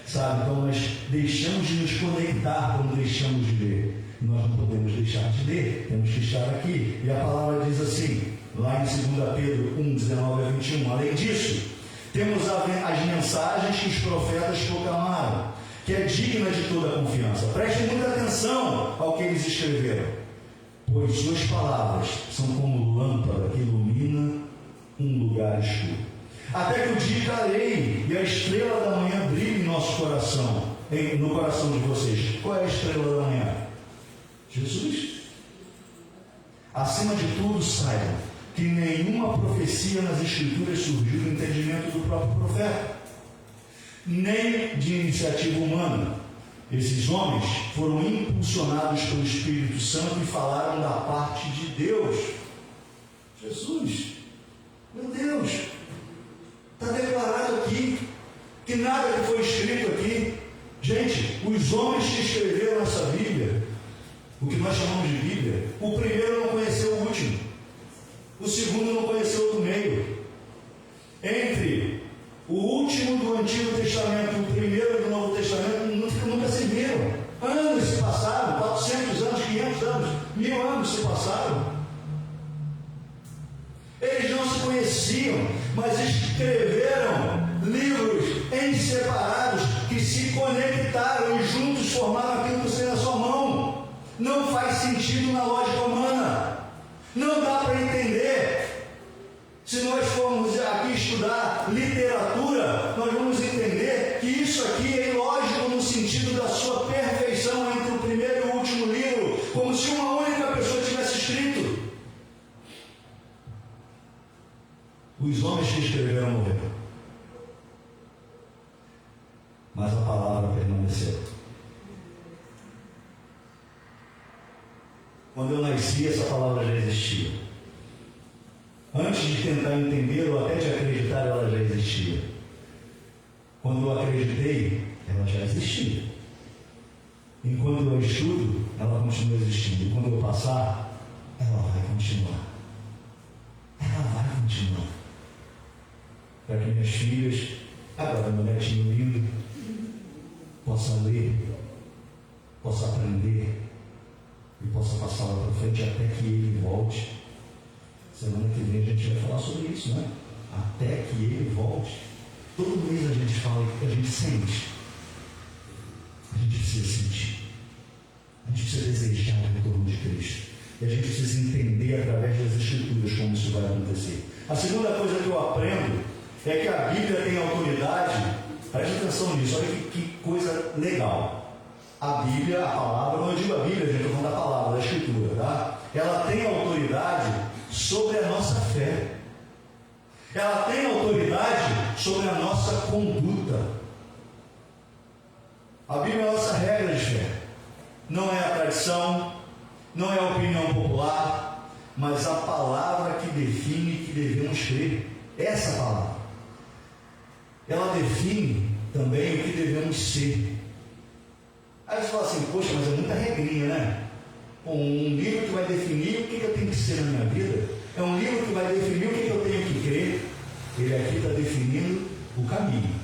Sabe? Então nós deixamos de nos conectar quando deixamos de ler. Nós não podemos deixar de ler, temos que estar aqui. E a palavra diz assim, lá em 2 Pedro 1, 19 a 21, além disso, temos as mensagens que os profetas proclamaram, que é digna de toda a confiança. Prestem muita atenção ao que eles escreveram, pois suas palavras são como lâmpada que ilumina um lugar escuro. Até que o dia clareie e a estrela da manhã brilhe em nosso coração, no coração de vocês. Qual é a estrela da manhã? Jesus. Acima de tudo, saibam que nenhuma profecia nas Escrituras surgiu do entendimento do próprio profeta, nem de iniciativa humana. Esses homens foram impulsionados pelo Espírito Santo e falaram da parte de Deus. Jesus, meu Deus, está declarado aqui que nada que foi escrito aqui. Gente, os homens que escreveram essa Bíblia, o que nós chamamos de Bíblia, o primeiro não conheceu o último, o segundo não conheceu o do meio. Entre o último do Antigo Testamento e o primeiro do Novo Testamento nunca se viram. Anos se passaram, 400 anos, 500 anos, 1000 anos se passaram. Eles não se conheciam, mas escreveram livros em separados que se conectaram e juntos formaram aquilo que você tem na sua mão. Não faz sentido na lógica humana. Não dá para entender. Se nós formos aqui estudar literatura, nós vamos entender que isso aqui é ilógico no sentido da sua perfeição entre o primeiro e o último livro, como se uma única pessoa tivesse escrito. Os homens que escreveram morreram, mas a palavra permaneceu. Quando eu nasci, essa palavra já existia. Antes de tentar entender ou até de acreditar, ela já existia. Quando eu acreditei, ela já existia. Enquanto eu estudo, ela continua existindo. E quando eu passar, ela vai continuar. Ela vai continuar. Para que minhas filhas, agora meu netinho lindo, possa ler, possa aprender e possa passar lá para frente até que ele volte. Semana que vem a gente vai falar sobre isso, né? Até que ele volte. Todo mês a gente fala que a gente sente. A gente precisa sentir. A gente precisa desejar o retorno de Cristo. E a gente precisa entender através das Escrituras como isso vai acontecer. A segunda coisa que eu aprendo é que a Bíblia tem autoridade. Preste atenção nisso, olha que coisa legal. A Bíblia, a palavra, não eu digo a Bíblia, gente, eu estou falando da palavra, da Escritura, tá? Ela tem autoridade sobre a nossa fé. Ela tem autoridade sobre a nossa conduta. A Bíblia é a nossa regra de fé. Não é a tradição, não é a opinião popular, mas a palavra que define que devemos crer. Essa palavra. Ela define também o que devemos ser. Aí você fala assim, poxa, mas é muita regrinha, né? Um livro que vai definir o que eu tenho que ser na minha vida. É um livro que vai definir o que eu tenho que crer. Ele aqui está definindo o caminho.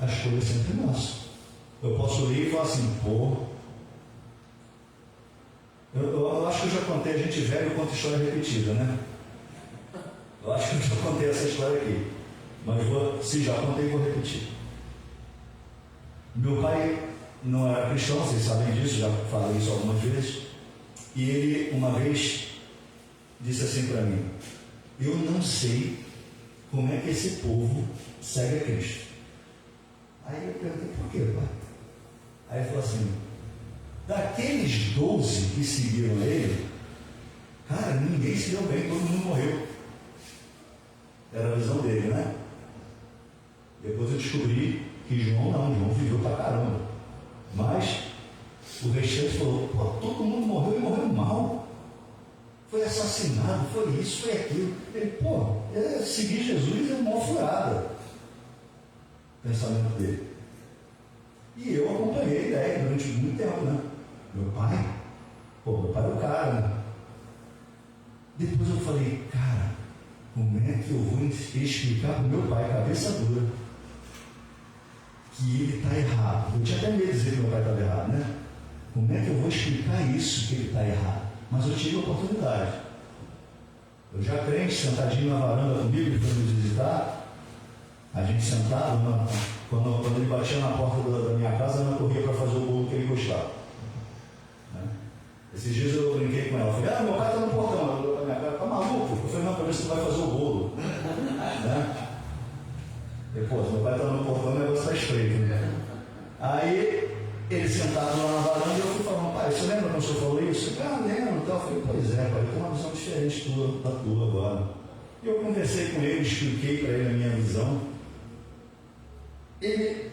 A escolha é sempre nossa. Eu posso ler e falar assim, pô. Eu acho que eu já contei, a gente velho conta história repetida, né? Eu acho que eu já contei essa história aqui. Mas se já contei, vou repetir. Meu pai não era cristão, vocês sabem disso, já falei isso algumas vezes. E ele, uma vez, disse assim para mim: eu não sei como é que esse povo segue a Cristo. Aí eu perguntei, por quê, pai? Aí ele falou assim: daqueles 12 que seguiram ele, cara, ninguém se deu bem, todo mundo morreu. Era a visão dele, né? Depois eu descobri que João viveu pra caramba. Mas o restante falou, pô, todo mundo morreu e morreu mal. Foi assassinado, foi isso, foi aquilo. Ele, pô, seguir Jesus é uma furada. Pensamento dele. E eu acompanhei a ideia durante muito tempo, né? Meu pai é o cara, né? Depois eu falei, cara, como é que eu vou explicar para o meu pai, cabeça dura, que ele está errado? Eu tinha até medo de dizer que meu pai estava errado, né? Como é que eu vou explicar isso, que ele está errado? Mas eu tive a oportunidade. Eu já crente, sentadinho na varanda comigo, ele foi nos visitar, a gente sentado, quando ele batia na porta da minha casa, eu corria para fazer o bolo que ele gostava. Né? Esses dias eu brinquei com ela, falei, meu pai está no portão, ela olhou para minha cara, tá maluco? Eu falei, não, para ver se tu vai fazer o bolo. Né? Depois, meu pai está no portão, o negócio está estreito. Né? Aí, ele sentado lá na varanda, e eu fui falando, pai, você lembra quando o senhor falou isso? Lembro. Então, eu falei, pois é, pai, eu tenho uma visão diferente da tua agora. E eu conversei com ele, expliquei para ele a minha visão. Eu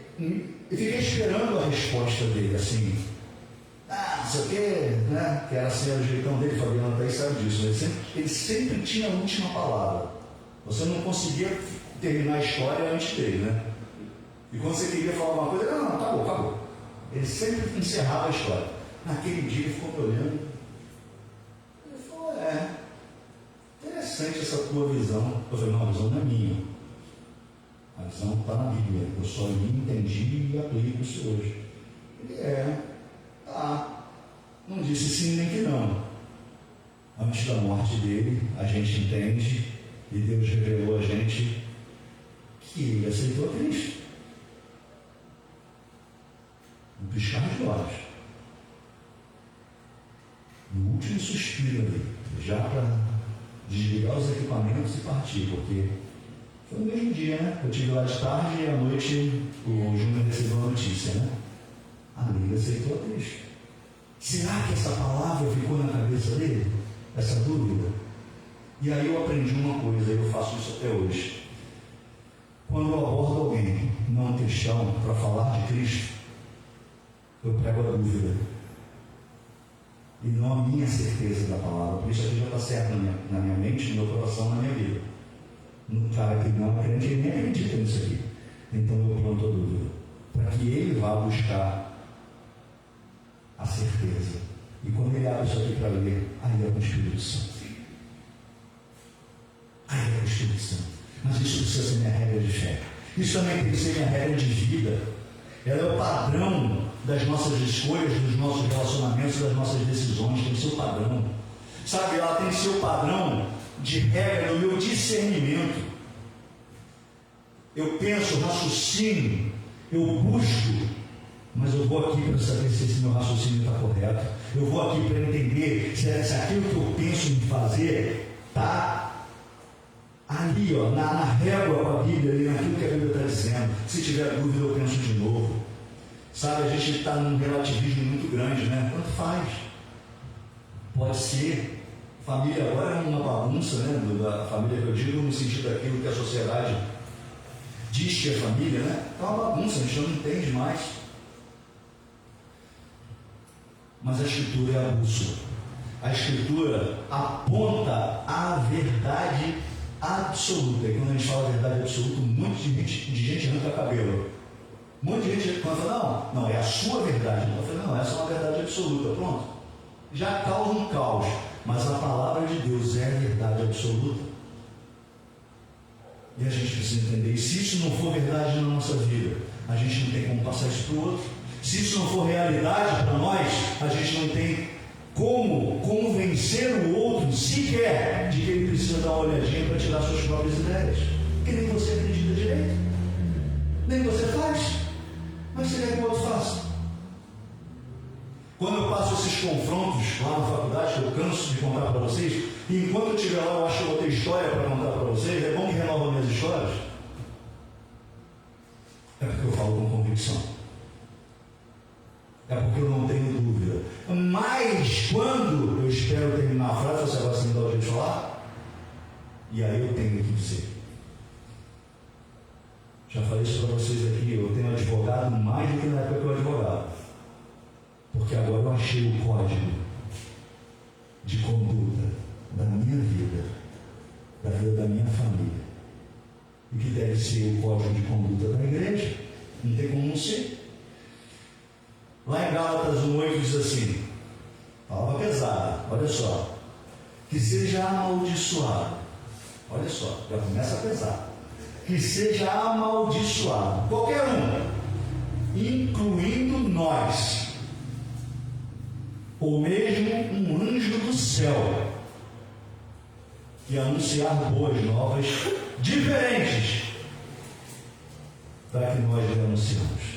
fiquei esperando a resposta dele, assim, não sei o quê, né? Que era assim, o jeitão dele, Fabiano até sabe disso. Ele sempre tinha a última palavra. Você não conseguia terminar a história antes dele, né? E quando você queria falar uma coisa, não, acabou. Ele sempre encerrava a história. Naquele dia ele ficou me olhando. Ele falou, interessante essa tua visão. Eu falei, não, a visão não é minha. A visão está na Bíblia. Eu só li, entendi e aplico isso hoje. Ele não disse sim nem que não. Antes da morte dele, a gente entende e Deus revelou a gente que ele aceitou a Cristo. No piscar de olhos. No último suspiro ali, já para desligar os equipamentos e partir, porque foi no mesmo dia, né? Eu tive lá de tarde e à noite o Júnior recebeu a notícia, né? Ele aceitou a Cristo. Será que essa palavra ficou na cabeça dele? Essa dúvida? E aí eu aprendi uma coisa, e eu faço isso até hoje. Quando eu abordo alguém não cristão para falar de Cristo, eu prego a dúvida. E não a minha certeza da palavra. Por isso aqui já está certo na minha mente, no meu coração, na minha vida. Um cara que não acredita, ele nem acredita nisso aqui. Então eu planto a dúvida. Para que ele vá buscar a certeza. E quando ele abre isso aqui para ler, aí é o Espírito Santo. Aí é o Espírito Santo. Mas isso precisa ser minha regra de fé. Isso também tem que ser minha regra de vida. Ela é o padrão das nossas escolhas, dos nossos relacionamentos, das nossas decisões. Tem que ser o padrão. Sabe, ela tem que ser o padrão de regra do meu discernimento. Eu penso, raciocínio, eu busco, mas eu vou aqui para saber se esse meu raciocínio está correto. Eu vou aqui para entender se aquilo que eu penso em fazer está ali, na régua com a Bíblia, ali naquilo que a Bíblia está dizendo. Se tiver dúvida, eu penso de novo. Sabe, a gente está num relativismo muito grande, né? Quanto faz? Pode ser. Família agora é uma bagunça, né? Da família que eu digo no sentido daquilo que a sociedade diz que é família, né? É uma bagunça, a gente não entende mais. mas a Escritura é a bússola. A Escritura aponta a verdade absoluta. E quando a gente fala verdade absoluta, um monte de gente arranca cabelo. Um monte de gente fala, não, é a sua verdade. Eu falei, não, essa é uma verdade absoluta. Pronto. Já causa um caos. Mas a palavra de Deus é a verdade absoluta. E a gente precisa entender. E se isso não for verdade na nossa vida, a gente não tem como passar isso para o outro. Se isso não for realidade para nós, a gente não tem como convencer o outro sequer de que ele precisa dar uma olhadinha para tirar suas próprias ideias. Porque nem você acredita direito. Nem você faz. Mas você quer que o outro faça. Quando eu passo esses confrontos lá na faculdade, que eu canso de contar para vocês, e enquanto eu estiver lá eu acho que eu vou ter história para contar para vocês, é bom que renova minhas histórias. É porque eu falo com convicção. É porque eu não tenho dúvida. Mas quando eu espero terminar a frase, você agora se me dá o jeito de falar, e aí eu tenho que dizer. Já falei isso para vocês aqui, eu tenho advogado mais do que na época que eu advogava. Porque agora eu achei o código de conduta da minha vida, da vida da minha família. E que deve ser o código de conduta da igreja. Não tem como não ser. Lá em Gálatas 1:8 diz assim, palavra pesada, olha só, que seja amaldiçoado, olha só, já começa a pesar, que seja amaldiçoado, qualquer um, incluindo nós, ou mesmo um anjo do céu, que anunciar boas novas diferentes da que nós lhe anunciamos.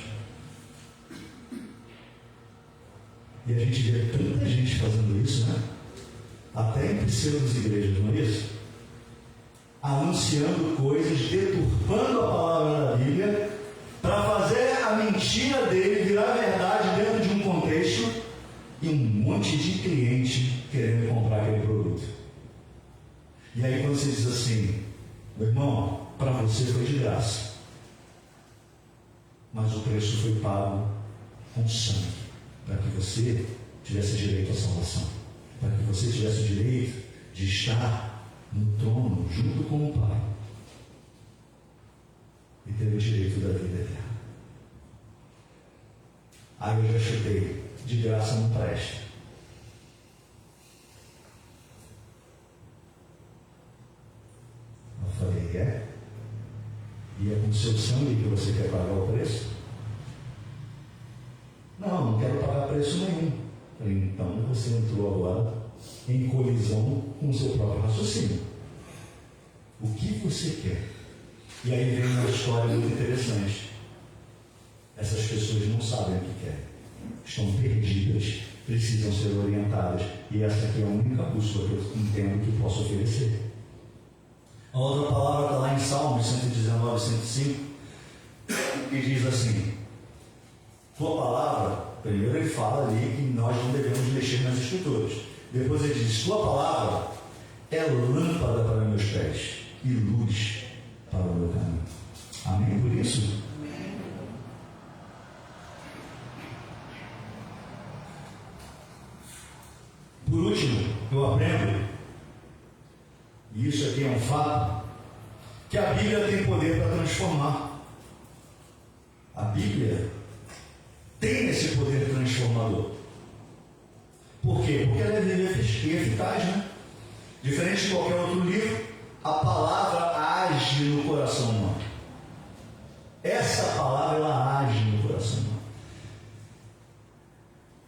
E a gente vê tanta gente fazendo isso, né? Até em pseudos igrejas, não é isso? Anunciando coisas, deturpando a palavra da Bíblia, para fazer a mentira dele virar verdade dentro de um contexto, e um monte de cliente querendo comprar aquele produto. E aí quando você diz assim, meu irmão, para você foi de graça, mas o preço foi pago com sangue, para que você tivesse direito à salvação, para que você tivesse o direito de estar no trono junto com o Pai e ter o direito da vida eterna. Aí eu já chutei, de graça não presta. Eu falei, e é com o seu sangue que você quer pagar o preço? Não quero pagar preço nenhum. Falei, então você entrou agora em colisão com o seu próprio raciocínio. O que você quer? E aí vem uma história muito interessante. Essas pessoas não sabem o que querem. Estão perdidas, precisam ser orientadas. E essa aqui é a única bússola que eu entendo que posso oferecer. A outra palavra está lá em Salmos 119, 105, que diz assim, tua palavra, primeiro ele fala ali que nós não devemos mexer nas escrituras. Depois ele diz, tua palavra é lâmpada para meus pés e luz para o meu caminho. Amém por isso? Por último, eu aprendo, e isso aqui é um fato, que a Bíblia tem poder para transformar. A Bíblia tem esse poder transformador. Por quê? Porque ela é viva e eficaz, né? Diferente de qualquer outro livro, a palavra age no coração humano. Essa palavra, ela age no coração humano.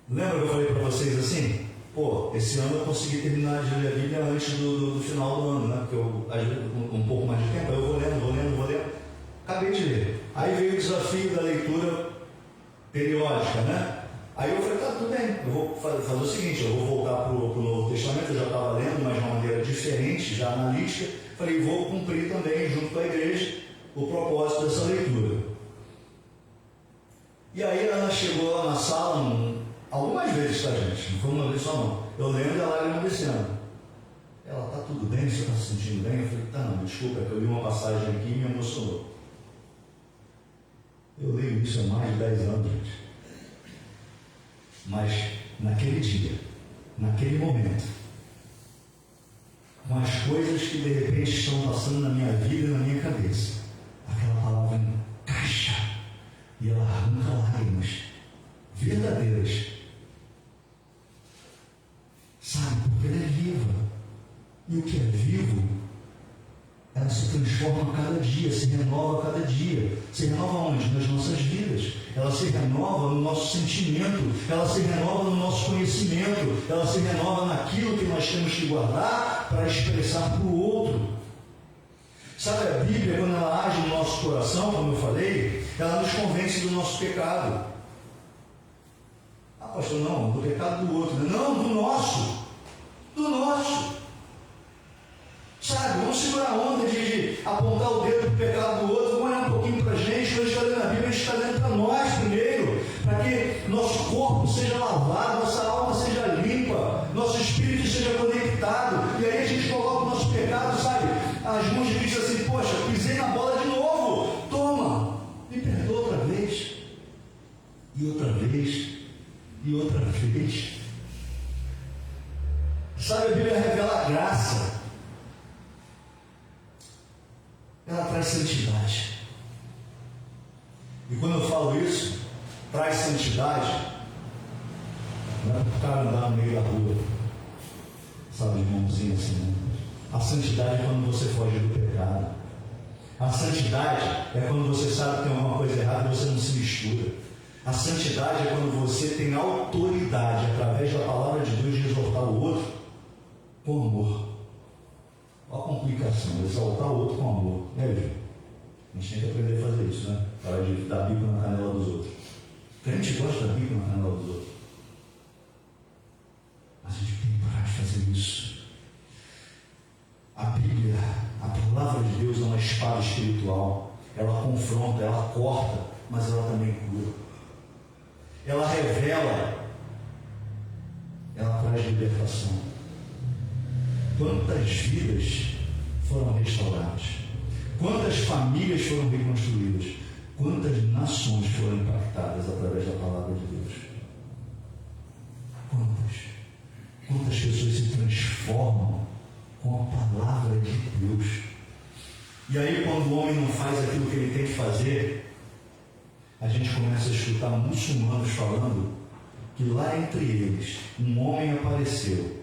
Lembra que eu falei para vocês assim? Esse ano eu consegui terminar de ler a Bíblia antes do final do ano, né? Porque eu, às vezes, um pouco mais de tempo, eu vou lendo. Acabei de ler. Aí veio o desafio da leitura periódica, né? Aí eu falei, tá, tudo bem, eu vou fazer o seguinte, eu vou voltar para o Novo Testamento, eu já estava lendo, mas de uma maneira diferente, já analítica. Falei, vou cumprir também, junto com a igreja, o propósito dessa leitura. E aí ela chegou lá na sala, algumas vezes, tá, gente? Não foi uma vez só, não. Eu lembro da lágrima descendo. Ela, tá tudo bem? Você está se sentindo bem? Eu falei, tá, não, desculpa, é que eu li uma passagem aqui e me emocionou. Eu leio isso há mais de 10 anos, gente. Mas naquele dia, naquele momento, com as coisas que de repente estão passando na minha vida e na minha cabeça, aquela palavra encaixa e ela arranca lágrimas verdadeiras. Sabe, porque ela é viva. E o que é vivo, ela se transforma a cada dia, se renova a cada dia. Se renova onde? Nas nossas vidas. Ela se renova no nosso sentimento, ela se renova no nosso conhecimento, ela se renova naquilo que nós temos que guardar para expressar para o outro. Sabe, a Bíblia, quando ela age no nosso coração, como eu falei, ela nos convence do nosso pecado. Ah, pastor, não, do pecado do outro. Não, do nosso. Do nosso. Sabe, vamos segurar a onda de apontar o dedo para o pecado do outro, vamos olhar um pouquinho para a gente. Quando a gente está lendo a Bíblia, a gente está lendo para nós primeiro, para que nosso corpo seja lavado, nossa alma seja limpa, nosso espírito seja conectado. E aí a gente coloca o nosso pecado, sabe? As mãos de Cristo assim, poxa, pisei na bola de novo, toma, me perdoa outra vez, e outra vez, e outra vez. Sabe, a Bíblia revela a graça. Ela traz santidade. E quando eu falo isso, traz santidade, não é para o cara andar no meio da rua, sabe, de mãozinha assim, né? A santidade é quando você foge do pecado. A santidade é quando você sabe que tem alguma coisa errada e você não se mistura. A santidade é quando você tem autoridade, através da palavra de Deus, de exortar o outro com amor. Olha a complicação, exaltar o outro com amor. Ju? A gente tem que aprender a fazer isso, né? Para de dar bico na canela dos outros. Porque a gente gosta de dar bico na canela dos outros. Mas a gente tem que parar de fazer isso. A Bíblia, a palavra de Deus é uma espada espiritual. Ela confronta, ela corta, mas ela também cura. Ela revela, ela traz libertação. Quantas vidas foram restauradas? Quantas famílias foram reconstruídas? Quantas nações foram impactadas através da palavra de Deus? Quantas pessoas se transformam com a palavra de Deus? E aí, quando o homem não faz aquilo que ele tem que fazer, a gente começa a escutar muçulmanos falando que lá entre eles um homem apareceu.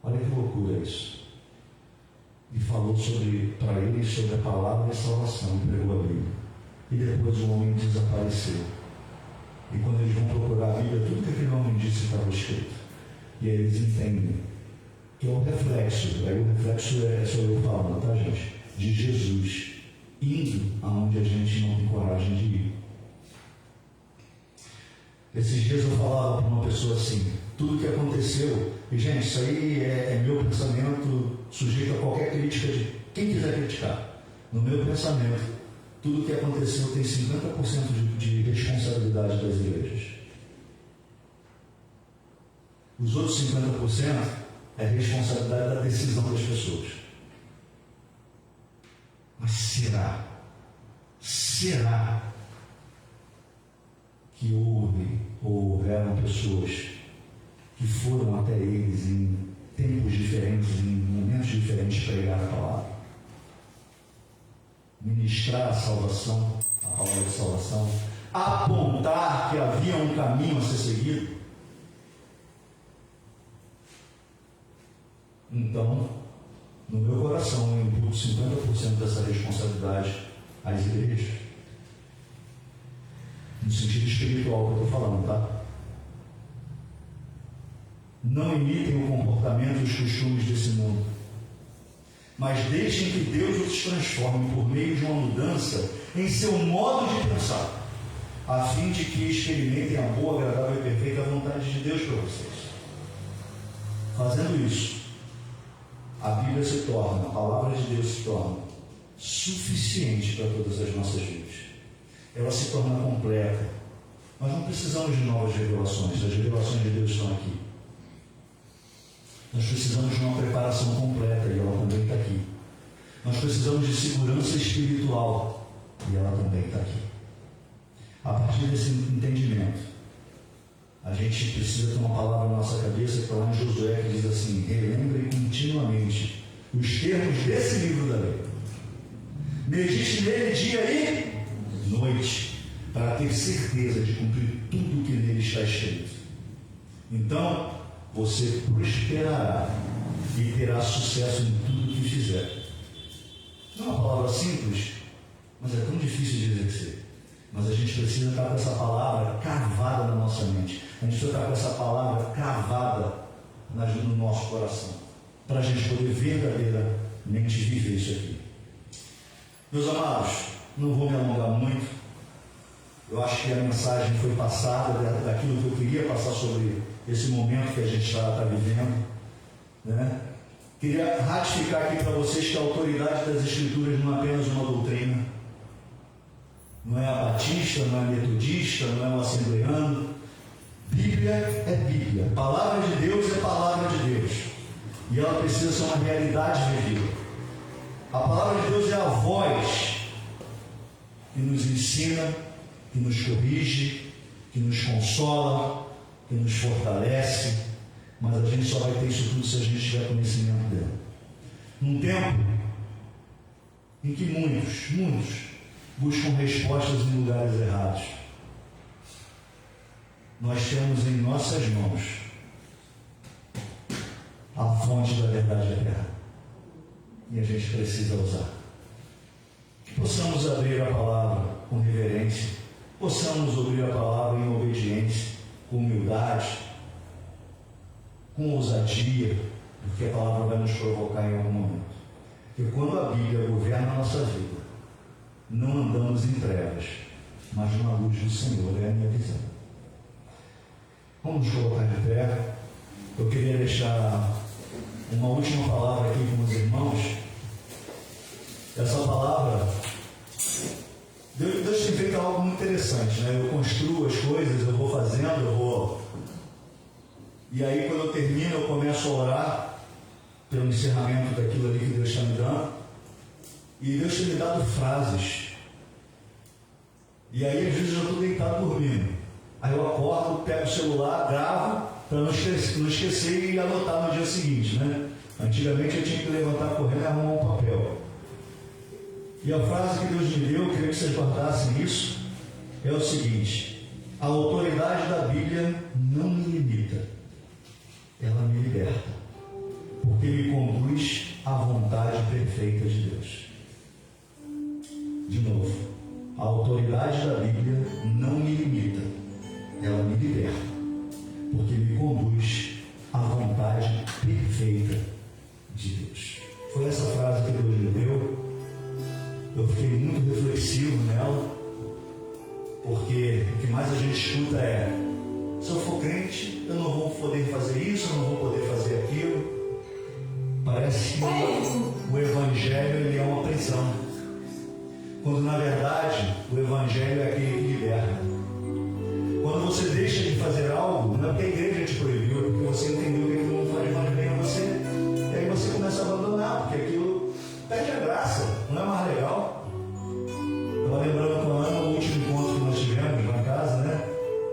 Olha que loucura isso. E falou para eles sobre a palavra e a salvação, e pregou a Bíblia. E depois o homem desapareceu. E quando eles vão procurar a Bíblia, tudo que aquele homem disse estava escrito. E aí eles entendem que é o reflexo, aí o reflexo sou eu falando, tá, gente? De Jesus indo aonde a gente não tem coragem de ir. Esses dias eu falava para uma pessoa assim, tudo que aconteceu, e gente, isso aí é meu pensamento, sujeito a qualquer crítica de quem quiser criticar. No meu pensamento, tudo que aconteceu tem 50% de responsabilidade das igrejas. Os outros 50% é responsabilidade da decisão das pessoas. Mas será que houveram pessoas que foram até eles em tempos diferentes, em momentos diferentes, pregar a palavra, ministrar a salvação, a palavra de salvação, apontar que havia um caminho a ser seguido? Então, no meu coração, eu imputo 50% dessa responsabilidade às igrejas. No sentido espiritual que eu estou falando, tá? Não imitem o comportamento e os costumes desse mundo, mas deixem que Deus os transforme por meio de uma mudança em seu modo de pensar, a fim de que experimentem a boa, agradável e perfeita vontade de Deus para vocês. Fazendo isso, a Bíblia se torna, a palavra de Deus se torna suficiente para todas as nossas vidas. Ela se torna completa. Nós não precisamos de novas revelações, as revelações de Deus estão aqui. Nós precisamos de uma preparação completa, e ela também está aqui. Nós precisamos de segurança espiritual, e ela também está aqui. A partir desse entendimento, a gente precisa ter uma palavra na nossa cabeça que está lá em Josué, que diz assim: relembre continuamente os termos desse livro da lei. Medite nele dia e noite, para ter certeza de cumprir tudo o que nele está escrito. Então, você prosperará e terá sucesso em tudo o que fizer. Não é uma palavra simples, mas é tão difícil de exercer. Mas a gente precisa estar com essa palavra cravada na nossa mente. A gente precisa estar com essa palavra cravada no nosso coração, para a gente poder verdadeiramente viver isso aqui. Meus amados, não vou me alongar muito. Eu acho que a mensagem foi passada daquilo que eu queria passar sobre esse momento que a gente está vivendo, né? Queria ratificar aqui para vocês que a autoridade das Escrituras não é apenas uma doutrina, não é a batista, não é metodista, não é o assembleano. Bíblia é Bíblia, palavra de Deus é palavra de Deus, e ela precisa ser uma realidade vivida. A palavra de Deus é a voz que nos ensina, que nos corrige, que nos consola, que nos fortalece, mas a gente só vai ter isso tudo se a gente tiver conhecimento dela. Num tempo em que muitos buscam respostas em lugares errados, nós temos em nossas mãos a fonte da verdade eterna, e a gente precisa usar. Que possamos abrir a palavra com reverência, possamos ouvir a palavra em obediência, com humildade, com ousadia, porque a palavra vai nos provocar em algum momento. Porque quando a Bíblia governa a nossa vida, não andamos em trevas, mas na luz do Senhor, é a minha visão. Vamos nos colocar de pé. Eu queria deixar uma última palavra aqui com os irmãos. Essa palavra, Deus tem feito algo muito interessante, né? Eu construo as coisas, eu vou fazendo, e aí quando eu termino, eu começo a orar pelo encerramento daquilo ali que Deus está me dando, e Deus tem me dado frases, e aí às vezes eu estou deitado dormindo, aí eu acordo, pego o celular, gravo, para não esquecer e anotar no dia seguinte, né? Antigamente eu tinha que levantar correndo e arrumar um papel. E a frase que Deus me deu, eu queria que vocês guardassem isso, é o seguinte: a autoridade da Bíblia não me limita, ela me liberta, porque me conduz à vontade perfeita de Deus. De novo, a autoridade da Bíblia não me limita, ela me liberta, porque me conduz à vontade perfeita de Deus. Foi essa frase que Deus me deu. Eu fiquei muito reflexivo nela, porque o que mais a gente escuta é: se eu for crente, eu não vou poder fazer isso, eu não vou poder fazer aquilo. Parece que o Evangelho ele é uma prisão, quando na verdade o Evangelho é aquele que liberta. Quando você deixa de fazer algo, não é porque a igreja te proibiu, é porque você entendeu que aquilo não faz mais bem a você, e aí você começa a abandonar, porque aquilo perde a graça, não é mais legal. Eu estava lembrando com a Ana o último encontro que nós tivemos lá em casa, né?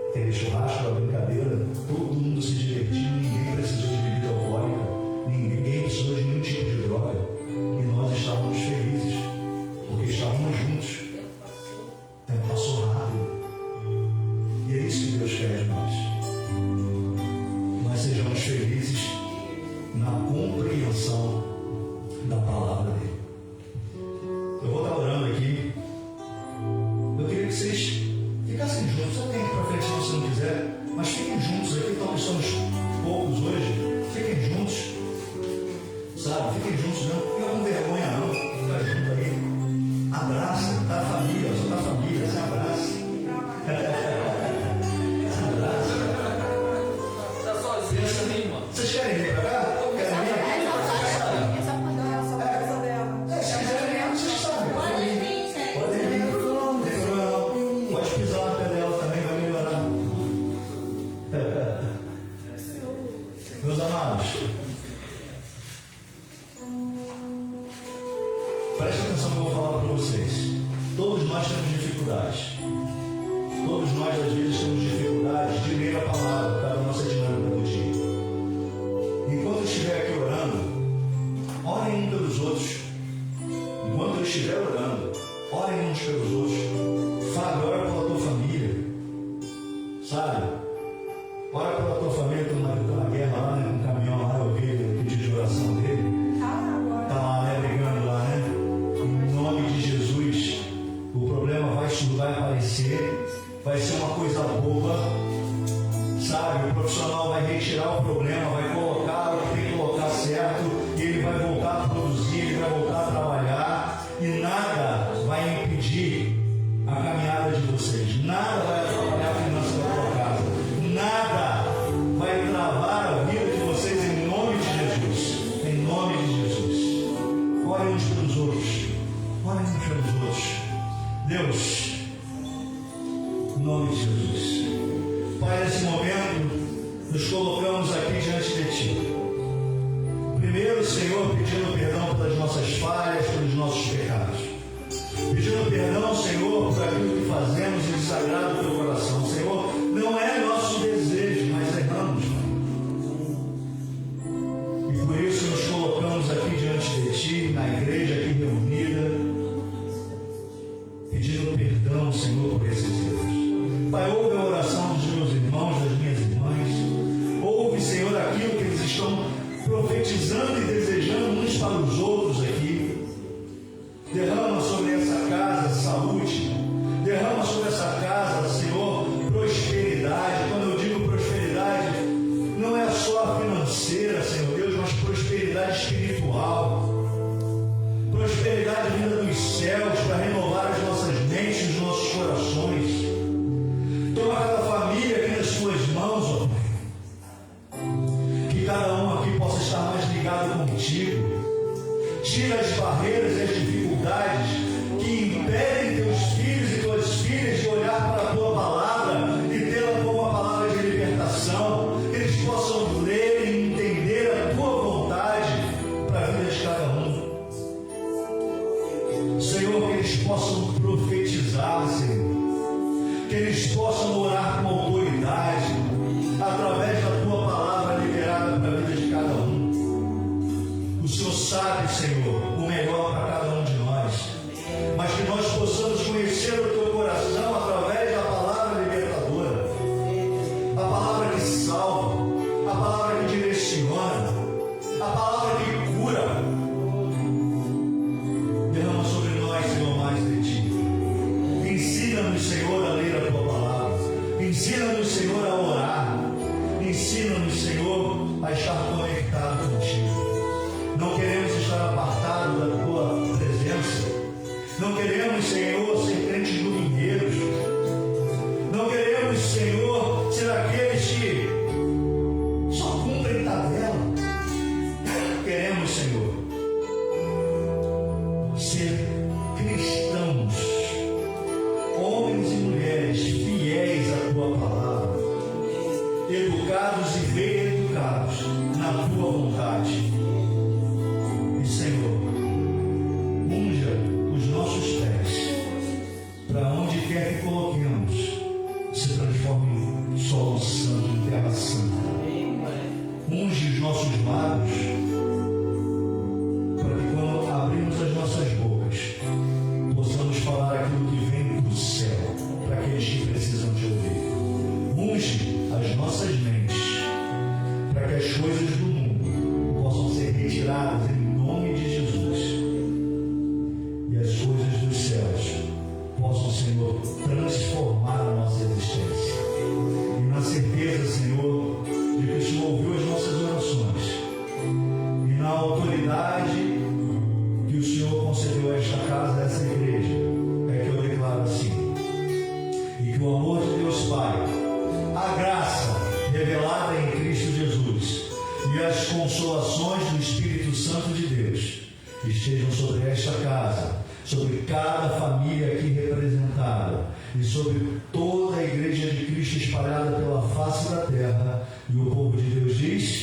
Aquele churrasco, a brincadeira, todo mundo se divertindo, ninguém precisou de bebida alcoólica, ninguém precisou de nenhum tipo de droga, e nós estávamos felizes, porque estávamos juntos. O tempo passou rápido, e é isso que Deus quer de nós. Nós sejamos felizes na compreensão da palavra dele. Eu vou estar orando aqui. Eu queria que vocês ficassem juntos. Eu tenho que ir para frente se você não quiser, mas fiquem juntos aqui. Então, nós somos poucos hoje. Fiquem juntos, sabe? Fiquem juntos, não fica com vergonha, não. Fica junto aí. Abraça, da família, só da família, se abraça. Se abraça. Tá sozinho, essa minha irmã. Vocês querem vir para cá? Querem vir aqui? Pode pisar na pé dela também, vai melhorar. Meus amados, preste atenção no que eu vou falar para vocês. Todos nós temos dificuldades. Todos nós, às vezes, temos dificuldades de ler a palavra. pelos outros. Fábio, ora pela tua família. Sabe? Ora pela tua família, teu marido está na guerra lá, né? Com um caminhão lá, eu vi o pedido de oração dele. Está lá, né? Brigando lá, né? Em nome de Jesus, o problema vai aparecer, vai ser uma coisa boba. Sabe? O profissional vai retirar o problema, vai colocar o que tem que colocar certo, e ele vai voltar a produzir, ele vai voltar a trabalhar, e nada vai impedir a caminhada de vocês, nada vai atrapalhar a finança da tua casa, nada vai travar a vida de vocês em nome de Jesus, em nome de Jesus. Orem uns pelos outros, orem uns pelos outros. Deus, em nome de Jesus. Pai, nesse momento, nos colocamos aqui diante de Ti. Primeiro, Senhor, pedindo perdão pelas nossas falhas, pelos nossos pecados. Pedindo perdão, Senhor, por aquilo que fazemos e desagrada o Teu coração. Senhor, não é nosso desejo, mas erramos, Pai. E por isso nos colocamos aqui diante de Ti, na igreja aqui reunida, pedindo perdão, Senhor, por esses erros. Pai, ouve a oração dos meus irmãos, das minhas irmãs. Ouve, Senhor, aquilo que eles estão profetizando e desejando uns para os outros aqui. Derrama sobre essa casa saúde. Derrama sobre essa casa, Senhor, prosperidade. Quando eu digo prosperidade, não é só financeira, Senhor Deus, mas prosperidade espiritual. Prosperidade vinda dos céus para renovar as nossas mentes e os nossos corações. Toma cada família aqui nas tuas mãos, ó Pai. Que cada um aqui possa estar mais ligado contigo. Tira as barreiras e as dificuldades que impedem teus filhos e tuas filhas de olhar para a tua palavra e tê-la como uma palavra de libertação. Que eles possam ler e entender a tua vontade para a vida de cada um. Senhor, que eles possam profetizar, Senhor. Que eles possam orar com autoridade, através da Tua palavra liberada para a vida de cada um. O Senhor sabe, Senhor, o melhor para cada um de nós, mas que nós possamos conhecer o Teu coração através da palavra libertadora, a palavra que salva, a palavra que direciona, a palavra que cura. Derrama sobre nós, Senhor, mais de Ti. Ensina-nos, Senhor, a ler a Tua palavra. Ensina-nos, Senhor, a orar. Ensina-nos, Senhor, a estar conectado contigo. Não queremos estar apartados da Tua presença. Não queremos, Senhor, ser crentes domingueiros. Não queremos, Senhor, ser aqueles que só cumprem tabela. Queremos, Senhor, ser cristãos, homens e mulheres fiéis à Tua palavra, educados e reeducados na Tua vontade. E, Senhor, unja os nossos pés, para onde quer que coloquemos, se transforme em solo santo, em terra santa. Unge os nossos lábios, para que quando abrimos as nossas bocas, possamos falar aquilo que vem do céu, para aqueles que precisam te ouvir. Unge as nossas mentes, para que as coisas do mundo possam ser retiradas em nome de Jesus, e as coisas dos céus possam, Senhor, transformar a nossa existência. E na certeza, Senhor, de que o Senhor ouviu as nossas orações, e na autoridade que o Senhor concedeu a esta casa, a essa igreja, é que eu declaro assim: e que o amor de Deus Pai, a graça revelada em Cristo Jesus e as consolações do Espírito Santo de Deus estejam sobre esta casa, sobre cada família aqui representada e sobre toda a igreja de Cristo espalhada pela face da terra. E o povo de Deus diz: